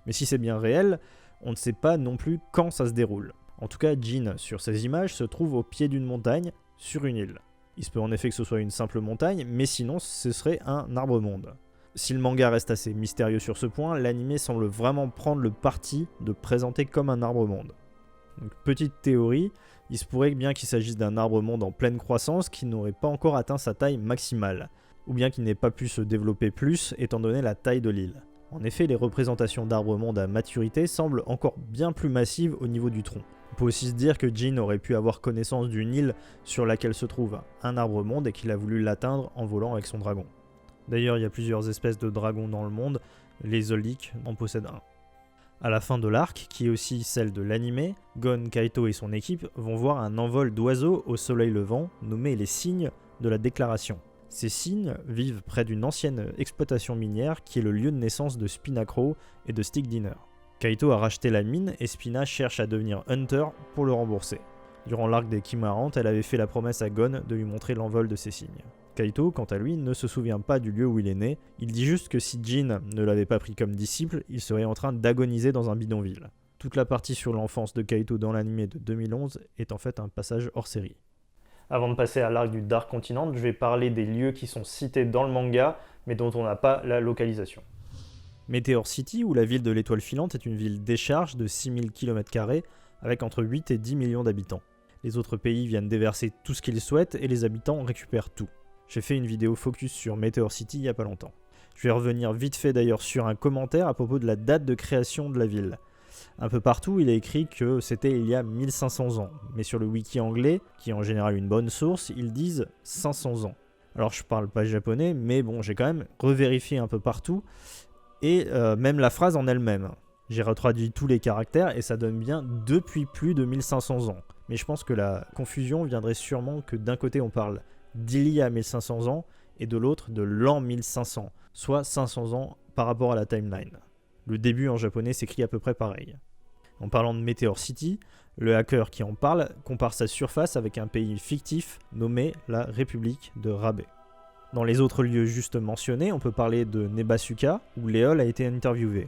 Mais si c'est bien réel, on ne sait pas non plus quand ça se déroule. En tout cas, Jin, sur ces images, se trouve au pied d'une montagne, sur une île. Il se peut en effet que ce soit une simple montagne, mais sinon ce serait un arbre-monde. Si le manga reste assez mystérieux sur ce point, l'anime semble vraiment prendre le parti de présenter comme un arbre-monde. Donc, petite théorie, il se pourrait bien qu'il s'agisse d'un arbre-monde en pleine croissance qui n'aurait pas encore atteint sa taille maximale, ou bien qu'il n'ait pas pu se développer plus étant donné la taille de l'île. En effet, les représentations d'arbres-monde à maturité semblent encore bien plus massives au niveau du tronc. On peut aussi se dire que Jin aurait pu avoir connaissance d'une île sur laquelle se trouve un arbre-monde et qu'il a voulu l'atteindre en volant avec son dragon. D'ailleurs, il y a plusieurs espèces de dragons dans le monde, les Zoldyck en possèdent un. À la fin de l'arc, qui est aussi celle de l'anime, Gon, Kaito et son équipe vont voir un envol d'oiseaux au soleil levant, nommé les cygnes de la déclaration. Ces cygnes vivent près d'une ancienne exploitation minière qui est le lieu de naissance de Spina Crow et de Stick Dinner. Kaito a racheté la mine et Spina cherche à devenir Hunter pour le rembourser. Durant l'arc des Chimera Ant, elle avait fait la promesse à Gon de lui montrer l'envol de ces cygnes. Kaito, quant à lui, ne se souvient pas du lieu où il est né, il dit juste que si Jin ne l'avait pas pris comme disciple, il serait en train d'agoniser dans un bidonville. Toute la partie sur l'enfance de Kaito dans l'anime de 2011 est en fait un passage hors série. Avant de passer à l'arc du Dark Continent, je vais parler des lieux qui sont cités dans le manga, mais dont on n'a pas la localisation. Meteor City, ou la ville de l'étoile filante, est une ville décharge de 6000 km² avec entre 8 et 10 millions d'habitants. Les autres pays viennent déverser tout ce qu'ils souhaitent et les habitants récupèrent tout. J'ai fait une vidéo focus sur Meteor City il n'y a pas longtemps. Je vais revenir vite fait d'ailleurs sur un commentaire à propos de la date de création de la ville. Un peu partout, il est écrit que c'était il y a 1500 ans, mais sur le wiki anglais, qui est en général une bonne source, ils disent 500 ans. Alors je parle pas japonais, mais bon, j'ai quand même revérifié un peu partout, et même la phrase en elle-même. J'ai retraduit tous les caractères et ça donne bien depuis plus de 1500 ans. Mais je pense que la confusion viendrait sûrement que d'un côté on parle d'il y a 1500 ans et de l'autre de l'an 1500, soit 500 ans par rapport à la timeline. Le début en japonais s'écrit à peu près pareil. En parlant de Meteor City, le hacker qui en parle compare sa surface avec un pays fictif nommé la République de Rabe. Dans les autres lieux juste mentionnés, on peut parler de Nebasuka, où Léol a été interviewé.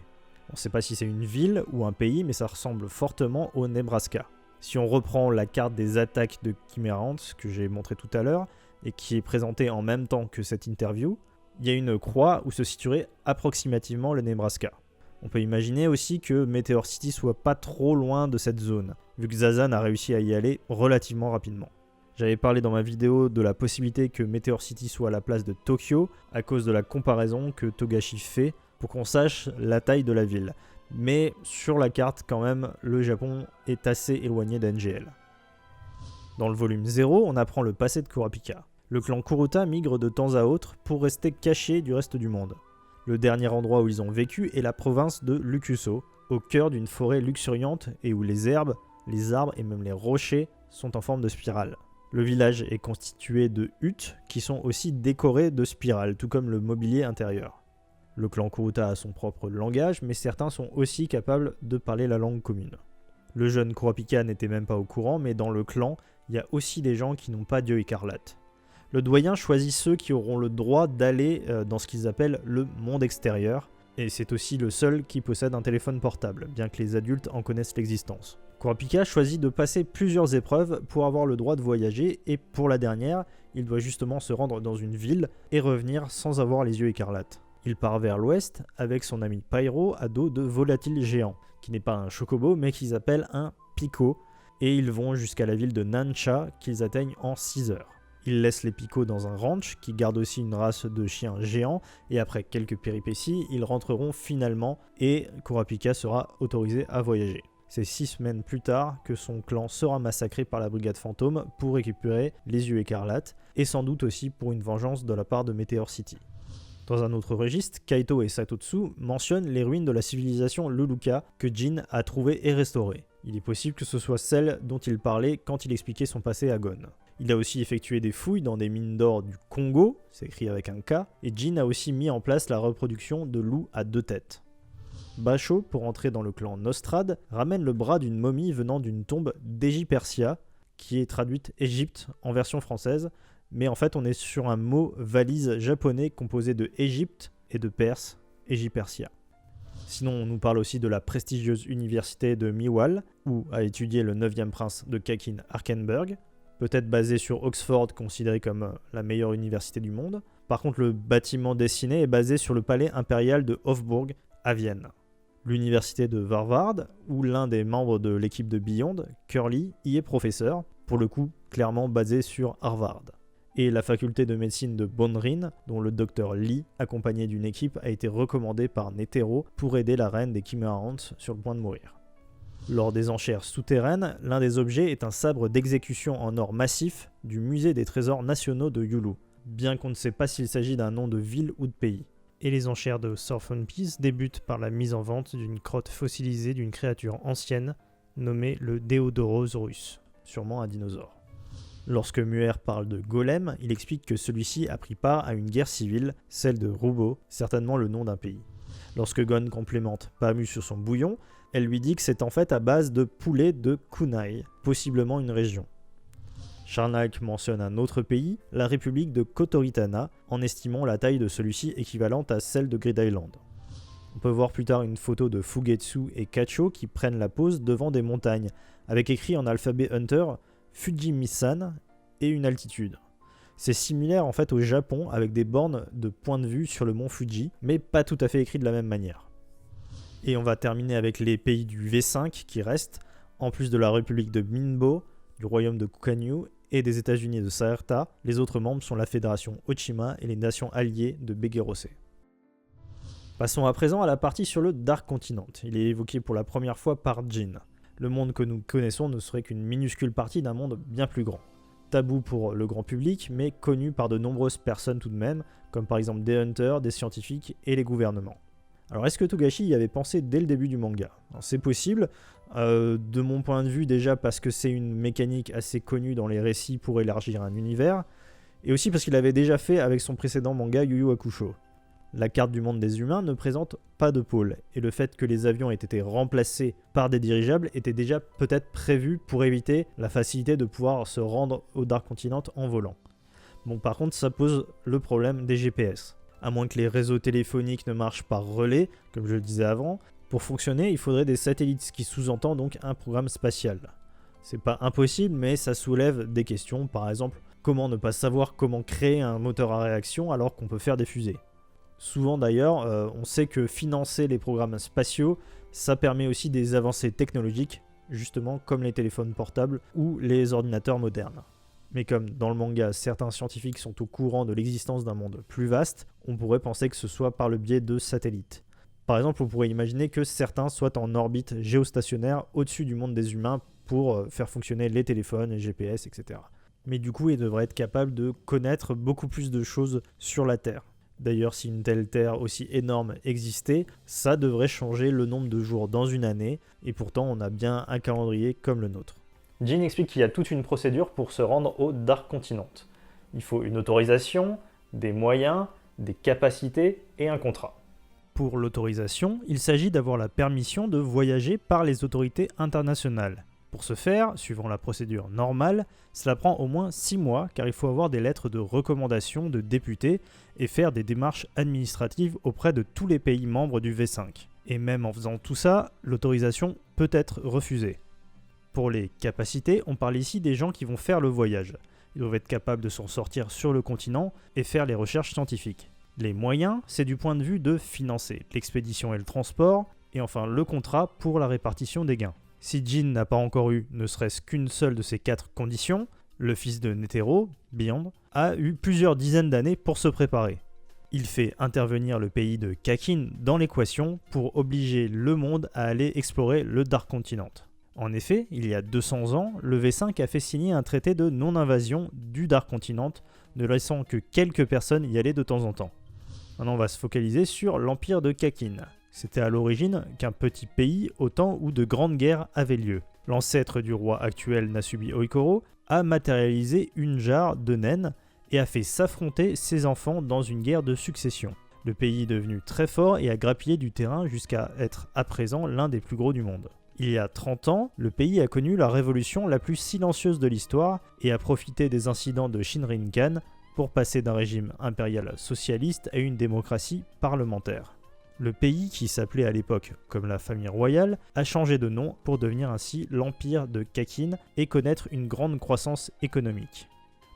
On ne sait pas si c'est une ville ou un pays, mais ça ressemble fortement au Nebraska. Si on reprend la carte des attaques de Chimerant que j'ai montré tout à l'heure, et qui est présentée en même temps que cette interview, il y a une croix où se situerait approximativement le Nebraska. On peut imaginer aussi que Meteor City soit pas trop loin de cette zone, vu que Zazan a réussi à y aller relativement rapidement. J'avais parlé dans ma vidéo de la possibilité que Meteor City soit à la place de Tokyo, à cause de la comparaison que Togashi fait, pour qu'on sache la taille de la ville. Mais sur la carte quand même, le Japon est assez éloigné d'NGL. Dans le volume 0, on apprend le passé de Kurapika. Le clan Kuruta migre de temps à autre pour rester caché du reste du monde. Le dernier endroit où ils ont vécu est la province de Lukuso, au cœur d'une forêt luxuriante et où les herbes, les arbres et même les rochers sont en forme de spirale. Le village est constitué de huttes qui sont aussi décorées de spirales, tout comme le mobilier intérieur. Le clan Kuruta a son propre langage, mais certains sont aussi capables de parler la langue commune. Le jeune Kurapika n'était même pas au courant, mais dans le clan, il y a aussi des gens qui n'ont pas d'yeux écarlates. Le doyen choisit ceux qui auront le droit d'aller dans ce qu'ils appellent le monde extérieur, et c'est aussi le seul qui possède un téléphone portable, bien que les adultes en connaissent l'existence. Kurapika choisit de passer plusieurs épreuves pour avoir le droit de voyager, et pour la dernière, il doit justement se rendre dans une ville et revenir sans avoir les yeux écarlates. Il part vers l'ouest avec son ami Pyro à dos de volatiles géants, qui n'est pas un chocobo mais qu'ils appellent un pico, et ils vont jusqu'à la ville de Nancha qu'ils atteignent en 6 heures. Ils laissent les picots dans un ranch qui garde aussi une race de chiens géants, et après quelques péripéties, ils rentreront finalement et Kurapika sera autorisé à voyager. C'est 6 semaines plus tard que son clan sera massacré par la brigade fantôme pour récupérer les yeux écarlates, et sans doute aussi pour une vengeance de la part de Meteor City. Dans un autre registre, Kaito et Satotsu mentionnent les ruines de la civilisation Leluka que Jin a trouvées et restaurées. Il est possible que ce soit celle dont il parlait quand il expliquait son passé à Gon. Il a aussi effectué des fouilles dans des mines d'or du Congo, c'est écrit avec un K, et Jin a aussi mis en place la reproduction de loups à 2 têtes. Basho, pour entrer dans le clan Nostrad, ramène le bras d'une momie venant d'une tombe d'Égypersia, qui est traduite Égypte en version française, mais en fait on est sur un mot valise japonais composé de Égypte et de Perse, Égypersia. Sinon on nous parle aussi de la prestigieuse université de Miwal, où a étudié le 9e prince de Kakin Arkenberg, peut-être basé sur Oxford, considéré comme la meilleure université du monde. Par contre le bâtiment dessiné est basé sur le palais impérial de Hofburg à Vienne. L'université de Harvard, où l'un des membres de l'équipe de Beyond, Curly, y est professeur, pour le coup clairement basé sur Harvard. Et la faculté de médecine de Bonrin, dont le docteur Lee, accompagné d'une équipe, a été recommandé par Netero pour aider la reine des Chimerants sur le point de mourir. Lors des enchères souterraines, l'un des objets est un sabre d'exécution en or massif du musée des trésors nationaux de Yulu, bien qu'on ne sait pas s'il s'agit d'un nom de ville ou de pays. Et les enchères de Thorfinn Peace débutent par la mise en vente d'une crotte fossilisée d'une créature ancienne nommée le Deodorosaurus, sûrement un dinosaure. Lorsque Muer parle de Golem, il explique que celui-ci a pris part à une guerre civile, celle de Rubo, certainement le nom d'un pays. Lorsque Gon complémente Pamu sur son bouillon, elle lui dit que c'est en fait à base de poulet de Kunai, possiblement une région. Charnak mentionne un autre pays, la République de Kotoritana, en estimant la taille de celui-ci équivalente à celle de Grid Island. On peut voir plus tard une photo de Fugetsu et Kacho qui prennent la pose devant des montagnes, avec écrit en alphabet Hunter Fujimisan et une altitude. C'est similaire en fait au Japon avec des bornes de point de vue sur le mont Fuji, mais pas tout à fait écrit de la même manière. Et on va terminer avec les pays du V5 qui restent, en plus de la République de Minbo, du royaume de Kukanyu et des États-Unis de Saerta. Les autres membres sont la fédération Ochima et les nations alliées de Begerose. Passons à présent à la partie sur le Dark Continent. Il est évoqué pour la première fois par Jin. Le monde que nous connaissons ne serait qu'une minuscule partie d'un monde bien plus grand. Tabou pour le grand public, mais connu par de nombreuses personnes tout de même, comme par exemple des hunters, des scientifiques et les gouvernements. Alors est-ce que Togashi y avait pensé dès le début du manga ? Alors, c'est possible, de mon point de vue déjà parce que c'est une mécanique assez connue dans les récits pour élargir un univers, et aussi parce qu'il avait déjà fait avec son précédent manga Yu Yu Hakusho. La carte du monde des humains ne présente pas de pôle, et le fait que les avions aient été remplacés par des dirigeables était déjà peut-être prévu pour éviter la facilité de pouvoir se rendre au Dark Continent en volant. Bon, par contre, ça pose le problème des GPS. À moins que les réseaux téléphoniques ne marchent par relais, comme je le disais avant, pour fonctionner, il faudrait des satellites, ce qui sous-entend donc un programme spatial. C'est pas impossible, mais ça soulève des questions, par exemple, comment ne pas savoir comment créer un moteur à réaction alors qu'on peut faire des fusées ? Souvent d'ailleurs, on sait que financer les programmes spatiaux, ça permet aussi des avancées technologiques, justement comme les téléphones portables ou les ordinateurs modernes. Mais comme dans le manga, certains scientifiques sont au courant de l'existence d'un monde plus vaste, on pourrait penser que ce soit par le biais de satellites. Par exemple, on pourrait imaginer que certains soient en orbite géostationnaire au-dessus du monde des humains pour faire fonctionner les téléphones, les GPS, etc. Mais du coup, ils devraient être capables de connaître beaucoup plus de choses sur la Terre. D'ailleurs, si une telle Terre aussi énorme existait, ça devrait changer le nombre de jours dans une année, et pourtant on a bien un calendrier comme le nôtre. Jin explique qu'il y a toute une procédure pour se rendre au Dark Continent. Il faut une autorisation, des moyens, des capacités et un contrat. Pour l'autorisation, il s'agit d'avoir la permission de voyager par les autorités internationales. Pour ce faire, suivant la procédure normale, cela prend au moins 6 mois car il faut avoir des lettres de recommandation de députés et faire des démarches administratives auprès de tous les pays membres du V5. Et même en faisant tout ça, l'autorisation peut être refusée. Pour les capacités, on parle ici des gens qui vont faire le voyage. Ils doivent être capables de s'en sortir sur le continent et faire les recherches scientifiques. Les moyens, c'est du point de vue de financer l'expédition et le transport, et enfin le contrat pour la répartition des gains. Si Jin n'a pas encore eu ne serait-ce qu'une seule de ces 4 conditions, le fils de Netero, Beyond, a eu plusieurs dizaines d'années pour se préparer. Il fait intervenir le pays de Kakin dans l'équation pour obliger le monde à aller explorer le Dark Continent. En effet, il y a 200 ans, le V5 a fait signer un traité de non-invasion du Dark Continent, ne laissant que quelques personnes y aller de temps en temps. Maintenant, on va se focaliser sur l'empire de Kakin. C'était à l'origine qu'un petit pays au temps où de grandes guerres avaient lieu. L'ancêtre du roi actuel Nasubi Oikoro a matérialisé une jarre de naine et a fait s'affronter ses enfants dans une guerre de succession. Le pays est devenu très fort et a grappillé du terrain jusqu'à être à présent l'un des plus gros du monde. Il y a 30 ans, le pays a connu la révolution la plus silencieuse de l'histoire et a profité des incidents de Shinrinkan pour passer d'un régime impérial socialiste à une démocratie parlementaire. Le pays, qui s'appelait à l'époque comme la famille royale, a changé de nom pour devenir ainsi l'empire de Kakin et connaître une grande croissance économique.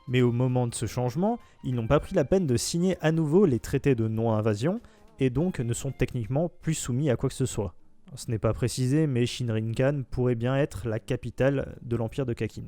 Mais au moment de ce changement, ils n'ont pas pris la peine de signer à nouveau les traités de non-invasion et donc ne sont techniquement plus soumis à quoi que ce soit. Ce n'est pas précisé, mais Shinrinkan pourrait bien être la capitale de l'empire de Kakin.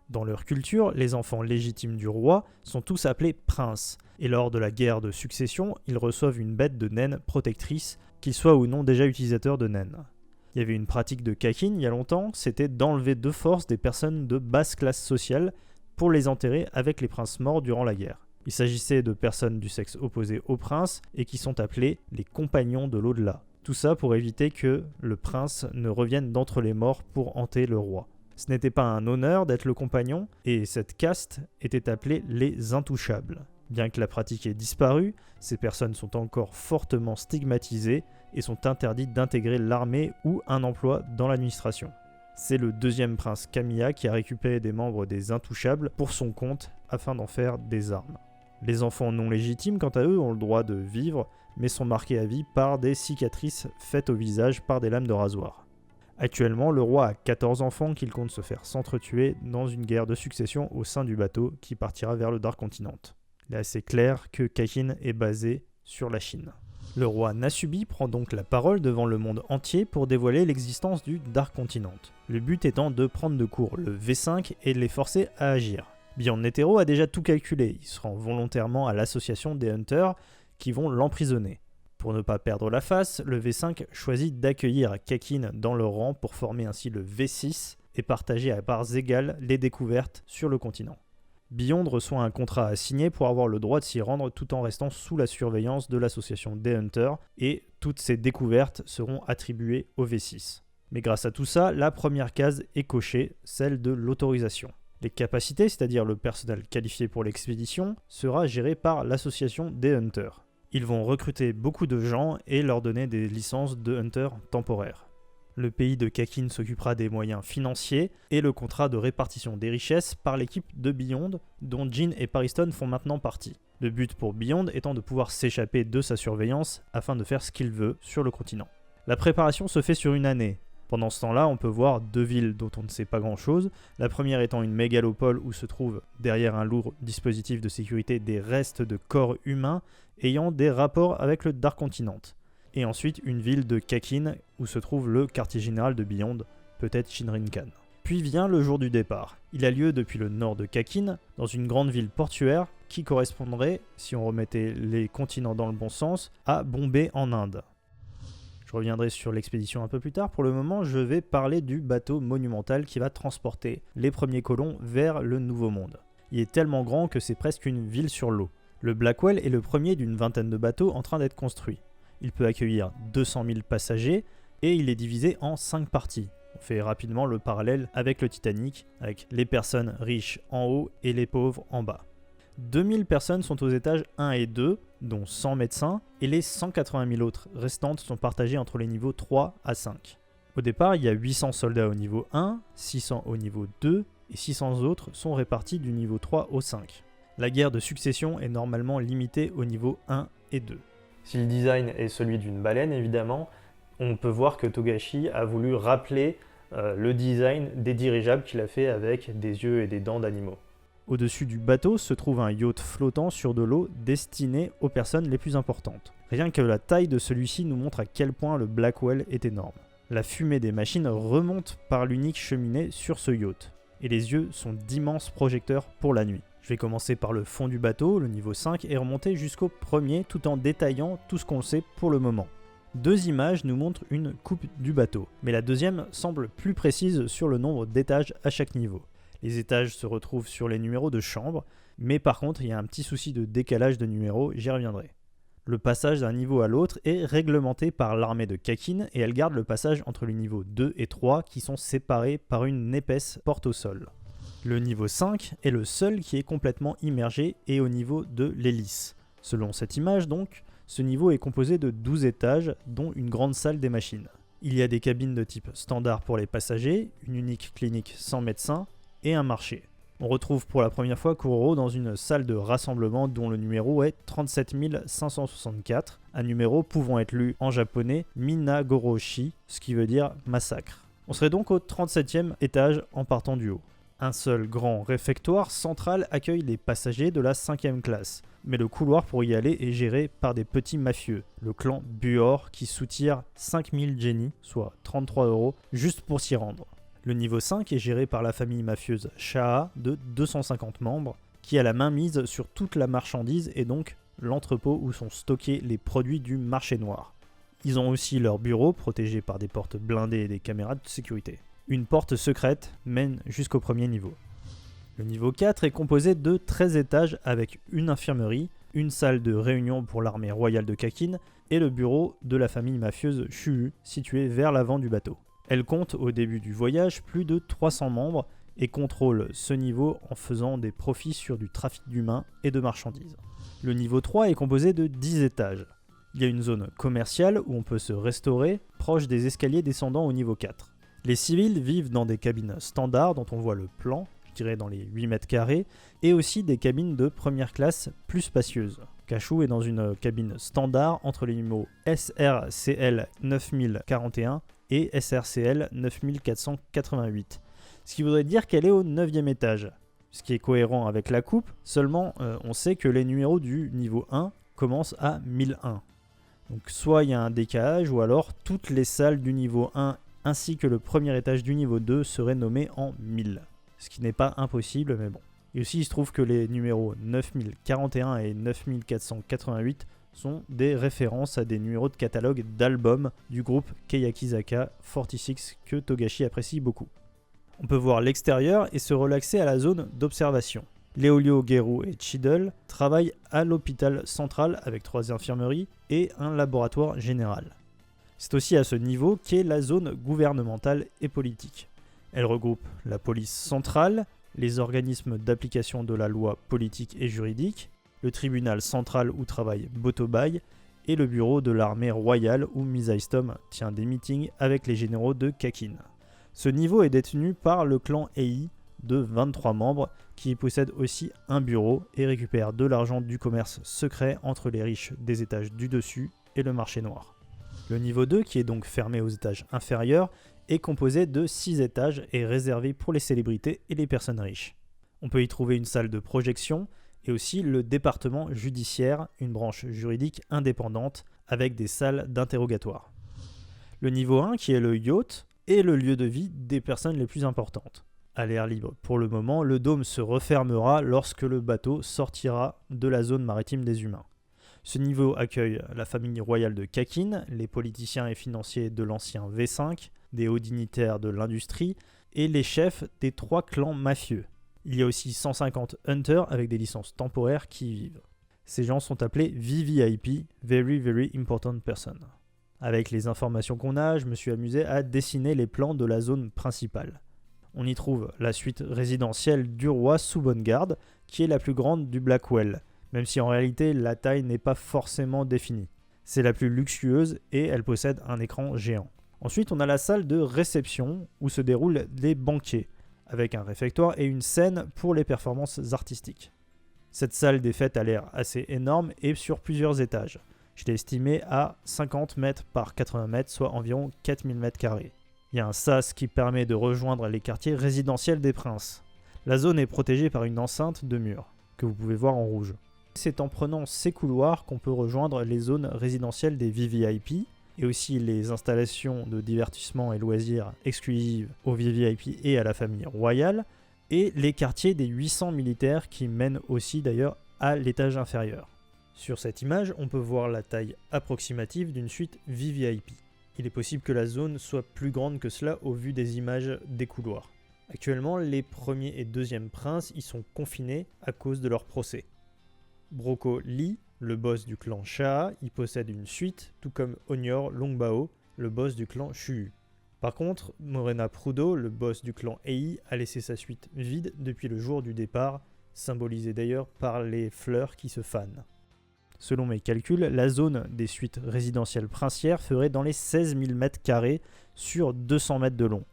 Dans leur culture, les enfants légitimes du roi sont tous appelés princes, et lors de la guerre de succession, ils reçoivent une bête de naine protectrice, qu'ils soient ou non déjà utilisateurs de naines. Il y avait une pratique de Kakin il y a longtemps, c'était d'enlever de force des personnes de basse classe sociale pour les enterrer avec les princes morts durant la guerre. Il s'agissait de personnes du sexe opposé au prince et qui sont appelés les compagnons de l'au-delà. Tout ça pour éviter que le prince ne revienne d'entre les morts pour hanter le roi. Ce n'était pas un honneur d'être le compagnon, et cette caste était appelée les intouchables. Bien que la pratique ait disparu, ces personnes sont encore fortement stigmatisées et sont interdites d'intégrer l'armée ou un emploi dans l'administration. C'est le deuxième prince Kamiya qui a récupéré des membres des intouchables pour son compte afin d'en faire des armes. Les enfants non légitimes, quant à eux, ont le droit de vivre, mais sont marqués à vie par des cicatrices faites au visage par des lames de rasoir. Actuellement, le roi a 14 enfants qu'il compte se faire s'entretuer dans une guerre de succession au sein du bateau qui partira vers le Dark Continent. Il est assez clair que Kakin est basé sur la Chine. Le roi Nasubi prend donc la parole devant le monde entier pour dévoiler l'existence du Dark Continent, le but étant de prendre de court le V5 et de les forcer à agir. Beyond Netero a déjà tout calculé, il se rend volontairement à l'association des Hunters qui vont l'emprisonner. Pour ne pas perdre la face, le V5 choisit d'accueillir Kakin dans leur rang pour former ainsi le V6 et partager à parts égales les découvertes sur le continent. Beyond reçoit un contrat à signer pour avoir le droit de s'y rendre tout en restant sous la surveillance de l'association des Hunters et toutes ces découvertes seront attribuées au V6. Mais grâce à tout ça, la première case est cochée, celle de l'autorisation. Les capacités, c'est-à-dire le personnel qualifié pour l'expédition, sera géré par l'association des Hunters. Ils vont recruter beaucoup de gens et leur donner des licences de Hunter temporaires. Le pays de Kakin s'occupera des moyens financiers et le contrat de répartition des richesses par l'équipe de Beyond, dont Jin et Pariston font maintenant partie. Le but pour Beyond étant de pouvoir s'échapper de sa surveillance afin de faire ce qu'il veut sur le continent. La préparation se fait sur une année. Pendant ce temps-là, on peut voir deux villes dont on ne sait pas grand-chose, la première étant une mégalopole où se trouvent, derrière un lourd dispositif de sécurité, des restes de corps humains ayant des rapports avec le Dark Continent. Et ensuite une ville de Kakin où se trouve le quartier général de Beyond, peut-être Shinrinkan. Puis vient le jour du départ. Il a lieu depuis le nord de Kakin, dans une grande ville portuaire qui correspondrait, si on remettait les continents dans le bon sens, à Bombay en Inde. Je reviendrai sur l'expédition un peu plus tard. Pour le moment, je vais parler du bateau monumental qui va transporter les premiers colons vers le Nouveau Monde. Il est tellement grand que c'est presque une ville sur l'eau. Le Blackwell est le premier d'une vingtaine de bateaux en train d'être construits. Il peut accueillir 200 000 passagers et il est divisé en 5 parties. On fait rapidement le parallèle avec le Titanic, avec les personnes riches en haut et les pauvres en bas. 2000 personnes sont aux étages 1 et 2, dont 100 médecins, et les 180 000 autres restantes sont partagées entre les niveaux 3 à 5. Au départ, il y a 800 soldats au niveau 1, 600 au niveau 2, et 600 autres sont répartis du niveau 3 au 5. La guerre de succession est normalement limitée au niveau 1 et 2. Si le design est celui d'une baleine, évidemment, on peut voir que Togashi a voulu rappeler le design des dirigeables qu'il a fait avec des yeux et des dents d'animaux. Au-dessus du bateau se trouve un yacht flottant sur de l'eau destiné aux personnes les plus importantes. Rien que la taille de celui-ci nous montre à quel point le Blackwell est énorme. La fumée des machines remonte par l'unique cheminée sur ce yacht, et les yeux sont d'immenses projecteurs pour la nuit. Je vais commencer par le fond du bateau, le niveau 5, et remonter jusqu'au premier tout en détaillant tout ce qu'on sait pour le moment. Deux images nous montrent une coupe du bateau, mais la deuxième semble plus précise sur le nombre d'étages à chaque niveau. Les étages se retrouvent sur les numéros de chambre, mais par contre il y a un petit souci de décalage de numéros, j'y reviendrai. Le passage d'un niveau à l'autre est réglementé par l'armée de Kakin et elle garde le passage entre les niveaux 2 et 3 qui sont séparés par une épaisse porte au sol. Le niveau 5 est le seul qui est complètement immergé et au niveau de l'hélice. Selon cette image donc, ce niveau est composé de 12 étages dont une grande salle des machines. Il y a des cabines de type standard pour les passagers, une unique clinique sans médecin et un marché. On retrouve pour la première fois Kuroro dans une salle de rassemblement dont le numéro est 37 564, un numéro pouvant être lu en japonais Minagoroshi, ce qui veut dire massacre. On serait donc au 37e étage en partant du haut. Un seul grand réfectoire central accueille les passagers de la 5e classe, mais le couloir pour y aller est géré par des petits mafieux, le clan Buor qui soutire 5000 jenny, soit 33 €, juste pour s'y rendre. Le niveau 5 est géré par la famille mafieuse Shaha de 250 membres, qui a la main mise sur toute la marchandise et donc l'entrepôt où sont stockés les produits du marché noir. Ils ont aussi leur bureau protégé par des portes blindées et des caméras de sécurité. Une porte secrète mène jusqu'au premier niveau. Le niveau 4 est composé de 13 étages avec une infirmerie, une salle de réunion pour l'armée royale de Kakin et le bureau de la famille mafieuse Shuhu situé vers l'avant du bateau. Elle compte au début du voyage plus de 300 membres et contrôle ce niveau en faisant des profits sur du trafic d'humains et de marchandises. Le niveau 3 est composé de 10 étages. Il y a une zone commerciale où on peut se restaurer, proche des escaliers descendant au niveau 4. Les civils vivent dans des cabines standards dont on voit le plan, je dirais dans les 8 mètres carrés, et aussi des cabines de première classe plus spacieuses. Kashu est dans une cabine standard entre les numéros SRCL 9041 et SRCL 9488, ce qui voudrait dire qu'elle est au 9e étage, ce qui est cohérent avec la coupe, seulement on sait que les numéros du niveau 1 commencent à 1001. Donc soit il y a un décalage, ou alors toutes les salles du niveau 1 ainsi que le premier étage du niveau 2 seraient nommés en 1000. Ce qui n'est pas impossible, mais bon. Et aussi il se trouve que les numéros 9041 et 9488 sont des références à des numéros de catalogue d'albums du groupe Keyakizaka 46 que Togashi apprécie beaucoup. On peut voir l'extérieur et se relaxer à la zone d'observation. Léolio, Geru et Chidel travaillent à l'hôpital central avec 3 infirmeries et un laboratoire général. C'est aussi à ce niveau qu'est la zone gouvernementale et politique. Elle regroupe la police centrale, les organismes d'application de la loi politique et juridique, le tribunal central où travaille Botobai et le bureau de l'armée royale où Misaistom tient des meetings avec les généraux de Kakin. Ce niveau est détenu par le clan Ei de 23 membres qui possède aussi un bureau et récupère de l'argent du commerce secret entre les riches des étages du dessus et le marché noir. Le niveau 2, qui est donc fermé aux étages inférieurs, est composé de 6 étages et réservé pour les célébrités et les personnes riches. On peut y trouver une salle de projection et aussi le département judiciaire, une branche juridique indépendante avec des salles d'interrogatoire. Le niveau 1, qui est le yacht, est le lieu de vie des personnes les plus importantes. À l'air libre pour le moment, le dôme se refermera lorsque le bateau sortira de la zone maritime des humains. Ce niveau accueille la famille royale de Kakin, les politiciens et financiers de l'ancien V5, des hauts dignitaires de l'industrie et les chefs des 3 clans mafieux. Il y a aussi 150 hunters avec des licences temporaires qui y vivent. Ces gens sont appelés VVIP, Very Very Important Person. Avec les informations qu'on a, je me suis amusé à dessiner les plans de la zone principale. On y trouve la suite résidentielle du roi sous bonne garde, qui est la plus grande du Blackwell, même si en réalité la taille n'est pas forcément définie. C'est la plus luxueuse et elle possède un écran géant. Ensuite, on a la salle de réception où se déroulent les banquets, avec un réfectoire et une scène pour les performances artistiques. Cette salle des fêtes a l'air assez énorme et sur plusieurs étages. Je l'ai estimée à 50 mètres par 80 mètres, soit environ 4000 mètres carrés. Il y a un sas qui permet de rejoindre les quartiers résidentiels des princes. La zone est protégée par une enceinte de murs, que vous pouvez voir en rouge. C'est en prenant ces couloirs qu'on peut rejoindre les zones résidentielles des VVIP et aussi les installations de divertissement et loisirs exclusives aux VVIP et à la famille royale, et les quartiers des 800 militaires qui mènent aussi d'ailleurs à l'étage inférieur. Sur cette image, on peut voir la taille approximative d'une suite VVIP. Il est possible que la zone soit plus grande que cela au vu des images des couloirs. Actuellement, les premiers et deuxièmes princes y sont confinés à cause de leur procès. Broko Lee, le boss du clan Sha, y possède une suite, tout comme Onyor Longbao, le boss du clan Shu. Par contre, Morena Prudo, le boss du clan Ei, a laissé sa suite vide depuis le jour du départ, symbolisé d'ailleurs par les fleurs qui se fanent. Selon mes calculs, la zone des suites résidentielles princières ferait dans les 16 000 m² sur 200 mètres de long.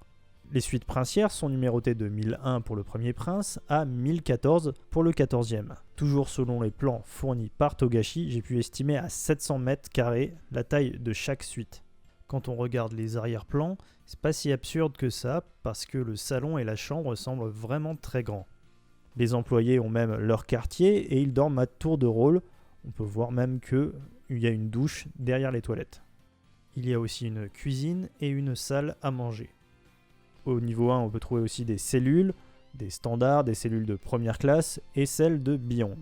Les suites princières sont numérotées de 1001 pour le premier prince à 1014 pour le 14e. Toujours selon les plans fournis par Togashi, j'ai pu estimer à 700 m² la taille de chaque suite. Quand on regarde les arrière-plans, c'est pas si absurde que ça parce que le salon et la chambre semblent vraiment très grands. Les employés ont même leur quartier et ils dorment à tour de rôle. On peut voir même qu'il y a une douche derrière les toilettes. Il y a aussi une cuisine et une salle à manger. Au niveau 1, on peut trouver aussi des cellules, des standards, des cellules de première classe et celles de Beyond.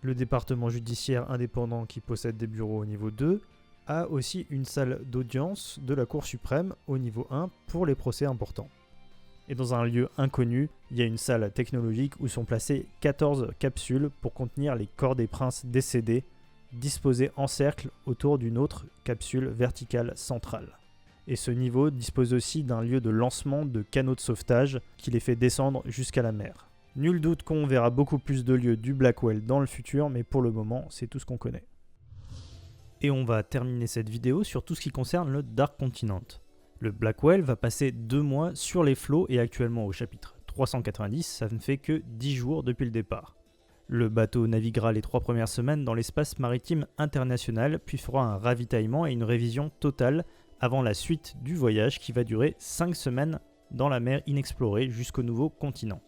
Le département judiciaire indépendant qui possède des bureaux au niveau 2 a aussi une salle d'audience de la Cour suprême au niveau 1 pour les procès importants. Et dans un lieu inconnu, il y a une salle technologique où sont placées 14 capsules pour contenir les corps des princes décédés, disposés en cercle autour d'une autre capsule verticale centrale. Et ce niveau dispose aussi d'un lieu de lancement de canaux de sauvetage qui les fait descendre jusqu'à la mer. Nul doute qu'on verra beaucoup plus de lieux du Blackwell dans le futur, mais pour le moment, c'est tout ce qu'on connaît. Et on va terminer cette vidéo sur tout ce qui concerne le Dark Continent. Le Blackwell va passer 2 mois sur les flots et actuellement au chapitre 390, ça ne fait que 10 jours depuis le départ. Le bateau naviguera les 3 premières semaines dans l'espace maritime international, puis fera un ravitaillement et une révision totale avant la suite du voyage qui va durer 5 semaines dans la mer inexplorée jusqu'au nouveau continent.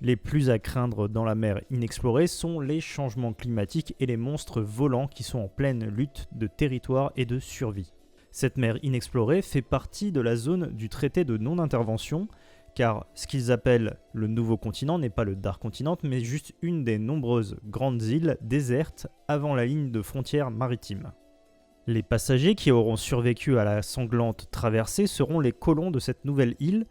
Les plus à craindre dans la mer inexplorée sont les changements climatiques et les monstres volants qui sont en pleine lutte de territoire et de survie. Cette mer inexplorée fait partie de la zone du traité de non-intervention, car ce qu'ils appellent le nouveau continent n'est pas le Dark Continent, mais juste une des nombreuses grandes îles désertes avant la ligne de frontière maritime. Les passagers qui auront survécu à la sanglante traversée seront les colons de cette nouvelle île,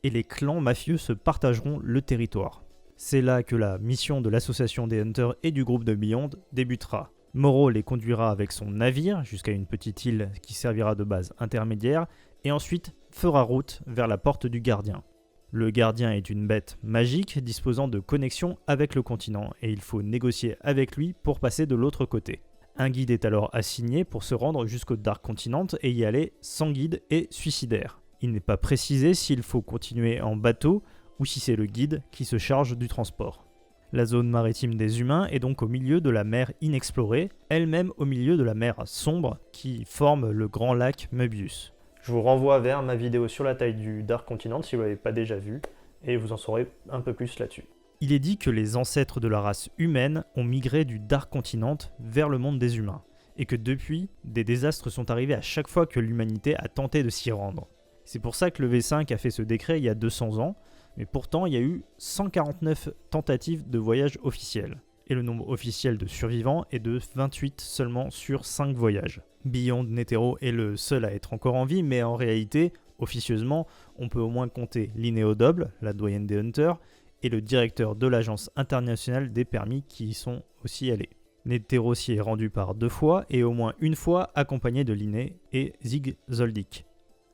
et les clans mafieux se partageront le territoire. C'est là que la mission de l'association des Hunters et du groupe de Beyond débutera. Morrow les conduira avec son navire jusqu'à une petite île qui servira de base intermédiaire, et ensuite fera route vers la porte du gardien. Le gardien est une bête magique disposant de connexion avec le continent, et il faut négocier avec lui pour passer de l'autre côté. Un guide est alors assigné pour se rendre jusqu'au Dark Continent et y aller sans guide et suicidaire. Il n'est pas précisé s'il faut continuer en bateau ou si c'est le guide qui se charge du transport. La zone maritime des humains est donc au milieu de la mer inexplorée, elle-même au milieu de la mer sombre qui forme le grand lac Möbius. Je vous renvoie vers ma vidéo sur la taille du Dark Continent si vous ne l'avez pas déjà vue, et vous en saurez un peu plus là-dessus. Il est dit que les ancêtres de la race humaine ont migré du Dark Continent vers le monde des humains, et que depuis, des désastres sont arrivés à chaque fois que l'humanité a tenté de s'y rendre. C'est pour ça que le V5 a fait ce décret il y a 200 ans, mais pourtant il y a eu 149 tentatives de voyage officiels. Et le nombre officiel de survivants est de 28 seulement sur 5 voyages. Beyond Netero est le seul à être encore en vie, mais en réalité, officieusement, on peut au moins compter Linneo Doble, la doyenne des Hunters, et le directeur de l'Agence internationale des permis qui y sont aussi allés. Netero s'y est rendu par 2 fois, et au moins une fois accompagné de Linné et Zig Zoldyck.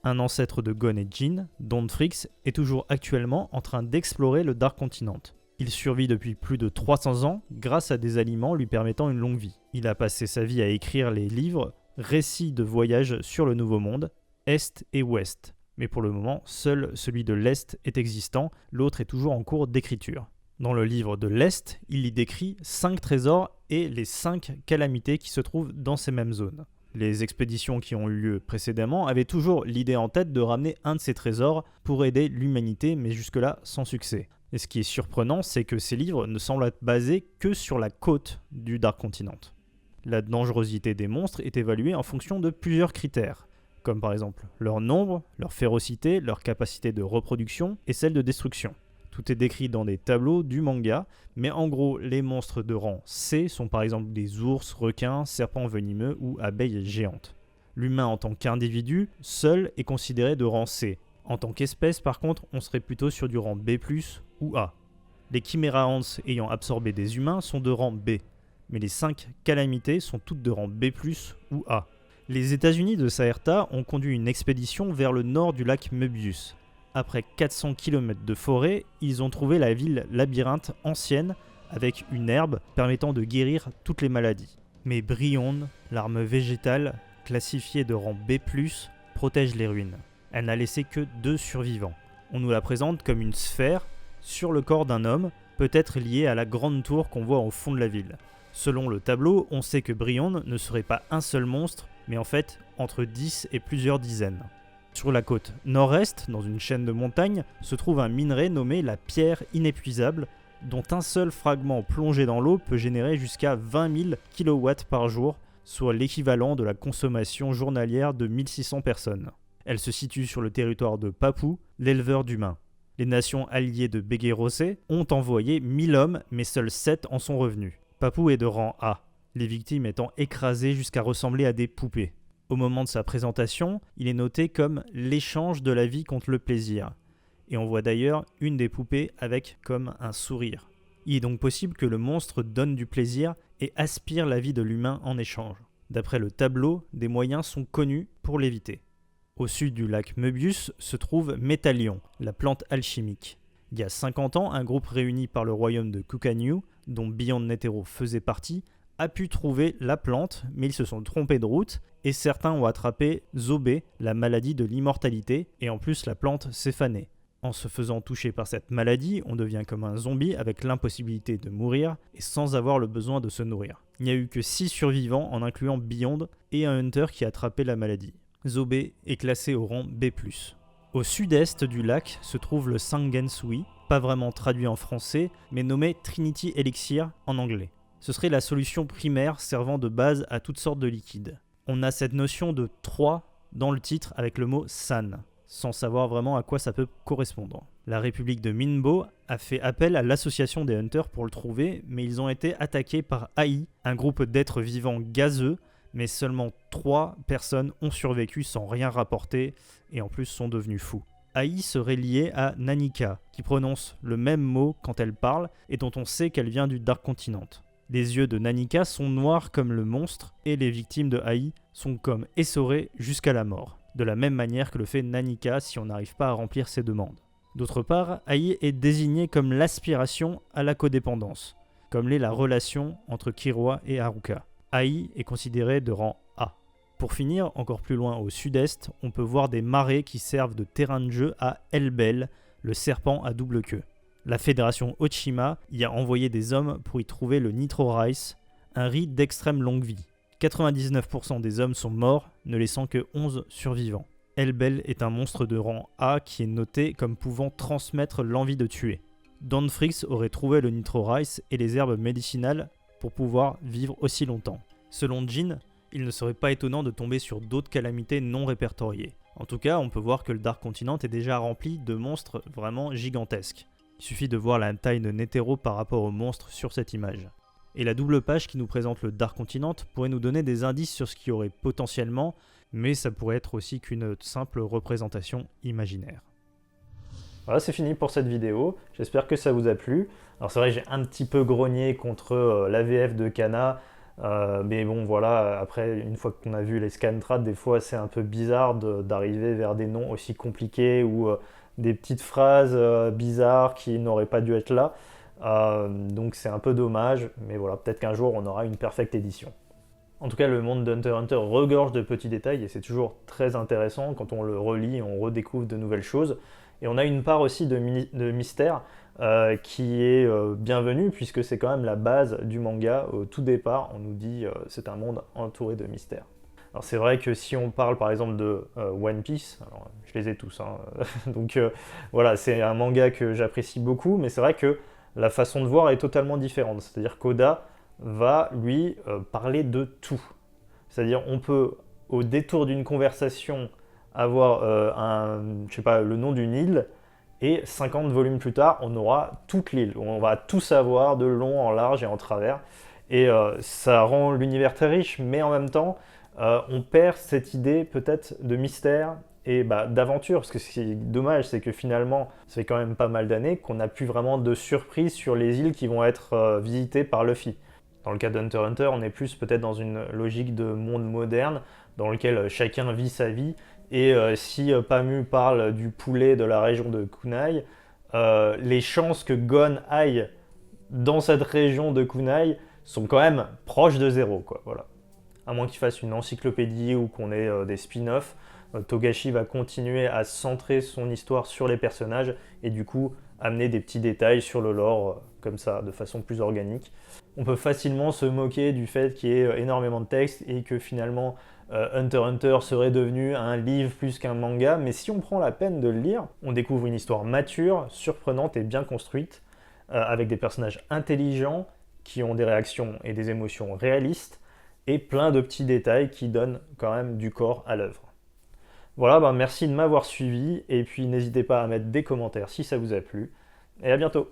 Un ancêtre de Gon et Jin, Don Fricks, est toujours actuellement en train d'explorer le Dark Continent. Il survit depuis plus de 300 ans grâce à des aliments lui permettant une longue vie. Il a passé sa vie à écrire les livres « Récits de voyage sur le Nouveau Monde », Est et Ouest. Mais pour le moment, seul celui de l'Est est existant, l'autre est toujours en cours d'écriture. Dans le livre de l'Est, il y décrit 5 trésors et les 5 calamités qui se trouvent dans ces mêmes zones. Les expéditions qui ont eu lieu précédemment avaient toujours l'idée en tête de ramener un de ces trésors pour aider l'humanité, mais jusque-là sans succès. Et ce qui est surprenant, c'est que ces livres ne semblent être basés que sur la côte du Dark Continent. La dangerosité des monstres est évaluée en fonction de plusieurs critères, comme par exemple leur nombre, leur férocité, leur capacité de reproduction et celle de destruction. Tout est décrit dans des tableaux du manga, mais en gros, les monstres de rang C sont par exemple des ours, requins, serpents venimeux ou abeilles géantes. L'humain en tant qu'individu, seul, est considéré de rang C. En tant qu'espèce, par contre, on serait plutôt sur du rang B+, ou A. Les Chimera Ants ayant absorbé des humains sont de rang B, mais les 5 calamités sont toutes de rang B+, ou A. Les États-Unis de Saerta ont conduit une expédition vers le nord du lac Möbius. Après 400 km de forêt, ils ont trouvé la ville labyrinthe ancienne avec une herbe permettant de guérir toutes les maladies. Mais Brionne, l'arme végétale, classifiée de rang B+, protège les ruines. Elle n'a laissé que 2 survivants. On nous la présente comme une sphère sur le corps d'un homme, peut-être liée à la grande tour qu'on voit au fond de la ville. Selon le tableau, on sait que Brionne ne serait pas un seul monstre, mais en fait entre 10 et plusieurs dizaines. Sur la côte nord-est, dans une chaîne de montagnes, se trouve un minerai nommé la pierre inépuisable, dont un seul fragment plongé dans l'eau peut générer jusqu'à 20 000 kW par jour, soit l'équivalent de la consommation journalière de 1600 personnes. Elle se situe sur le territoire de Papou, l'éleveur d'humains. Les nations alliées de Bégué-Rossé ont envoyé 1000 hommes, mais seuls 7 en sont revenus. Papou est de rang A, les victimes étant écrasées jusqu'à ressembler à des poupées. Au moment de sa présentation, il est noté comme l'échange de la vie contre le plaisir. Et on voit d'ailleurs une des poupées avec comme un sourire. Il est donc possible que le monstre donne du plaisir et aspire la vie de l'humain en échange. D'après le tableau, des moyens sont connus pour l'éviter. Au sud du lac Möbius se trouve Métallion, la plante alchimique. Il y a 50 ans, un groupe réuni par le royaume de Kukanyu, dont Beyond Netero faisait partie, a pu trouver la plante, mais ils se sont trompés de route, et certains ont attrapé Zobé, la maladie de l'immortalité, et en plus la plante s'est fanée. En se faisant toucher par cette maladie, on devient comme un zombie avec l'impossibilité de mourir, et sans avoir le besoin de se nourrir. Il n'y a eu que 6 survivants, en incluant Beyond, et un hunter qui a attrapé la maladie. Zobé est classé au rang B+. Au sud-est du lac se trouve le Sangensui, pas vraiment traduit en français, mais nommé Trinity Elixir en anglais. Ce serait la solution primaire servant de base à toutes sortes de liquides. On a cette notion de 3 dans le titre avec le mot San, sans savoir vraiment à quoi ça peut correspondre. La République de Minbo a fait appel à l'association des Hunters pour le trouver, mais ils ont été attaqués par AI, un groupe d'êtres vivants gazeux, mais seulement 3 personnes ont survécu sans rien rapporter et en plus sont devenus fous. AI serait liée à Nanika, qui prononce le même mot quand elle parle et dont on sait qu'elle vient du Dark Continent. Les yeux de Nanika sont noirs comme le monstre et les victimes de AI sont comme essorées jusqu'à la mort, de la même manière que le fait Nanika si on n'arrive pas à remplir ses demandes. D'autre part, AI est désignée comme l'aspiration à la codépendance, comme l'est la relation entre Killua et Haruka. AI est considéré de rang A. Pour finir, encore plus loin au sud-est, on peut voir des marais qui servent de terrain de jeu à Elbel, le serpent à double queue. La fédération Ochima y a envoyé des hommes pour y trouver le Nitro Rice, un riz d'extrême longue vie. 99% des hommes sont morts, ne laissant que 11 survivants. Elbel est un monstre de rang A qui est noté comme pouvant transmettre l'envie de tuer. Dawnfrix aurait trouvé le Nitro Rice et les herbes médicinales pour pouvoir vivre aussi longtemps. Selon Jin, il ne serait pas étonnant de tomber sur d'autres calamités non répertoriées. En tout cas, on peut voir que le Dark Continent est déjà rempli de monstres vraiment gigantesques. Il suffit de voir la taille de Netero par rapport aux monstres sur cette image. Et la double page qui nous présente le Dark Continent pourrait nous donner des indices sur ce qu'il y aurait potentiellement, mais ça pourrait être aussi qu'une simple représentation imaginaire. Voilà, c'est fini pour cette vidéo. J'espère que ça vous a plu. Alors c'est vrai que j'ai un petit peu grogné contre l'AVF de Kana, mais bon voilà, après une fois qu'on a vu les scantrad, des fois c'est un peu bizarre d'arriver vers des noms aussi compliqués ou des petites phrases bizarres qui n'auraient pas dû être là. Donc c'est un peu dommage, mais voilà, peut-être qu'un jour on aura une perfecte édition. En tout cas, le monde d'Hunter x Hunter regorge de petits détails et c'est toujours très intéressant quand on le relit, on redécouvre de nouvelles choses. Et on a une part aussi de mystère qui est bienvenue puisque c'est quand même la base du manga. Au tout départ, on nous dit c'est un monde entouré de mystères. Alors c'est vrai que si on parle par exemple de One Piece, alors je les ai tous, hein, donc voilà, c'est un manga que j'apprécie beaucoup, mais c'est vrai que la façon de voir est totalement différente. C'est-à-dire qu'Oda va lui parler de tout. C'est-à-dire on peut, au détour d'une conversation, avoir le nom d'une île, et 50 volumes plus tard, on aura toute l'île. On va tout savoir de long, en large et en travers. Et ça rend l'univers très riche, mais en même temps, on perd cette idée peut-être de mystère et d'aventure, parce que ce qui est dommage, c'est que finalement, ça fait quand même pas mal d'années qu'on n'a plus vraiment de surprise sur les îles qui vont être visitées par Luffy. Dans le cas d'Hunter x Hunter, on est plus peut-être dans une logique de monde moderne, dans lequel chacun vit sa vie, et si Pamu parle du poulet de la région de Kunai, les chances que Gon aille dans cette région de Kunai sont quand même proches de zéro, quoi, voilà. À moins qu'il fasse une encyclopédie ou qu'on ait des spin-offs, Togashi va continuer à centrer son histoire sur les personnages et du coup amener des petits détails sur le lore comme ça, de façon plus organique. On peut facilement se moquer du fait qu'il y ait énormément de textes et que finalement Hunter x Hunter serait devenu un livre plus qu'un manga, mais si on prend la peine de le lire, on découvre une histoire mature, surprenante et bien construite, avec des personnages intelligents qui ont des réactions et des émotions réalistes, et plein de petits détails qui donnent quand même du corps à l'œuvre. Voilà, merci de m'avoir suivi, et puis n'hésitez pas à mettre des commentaires si ça vous a plu, et à bientôt.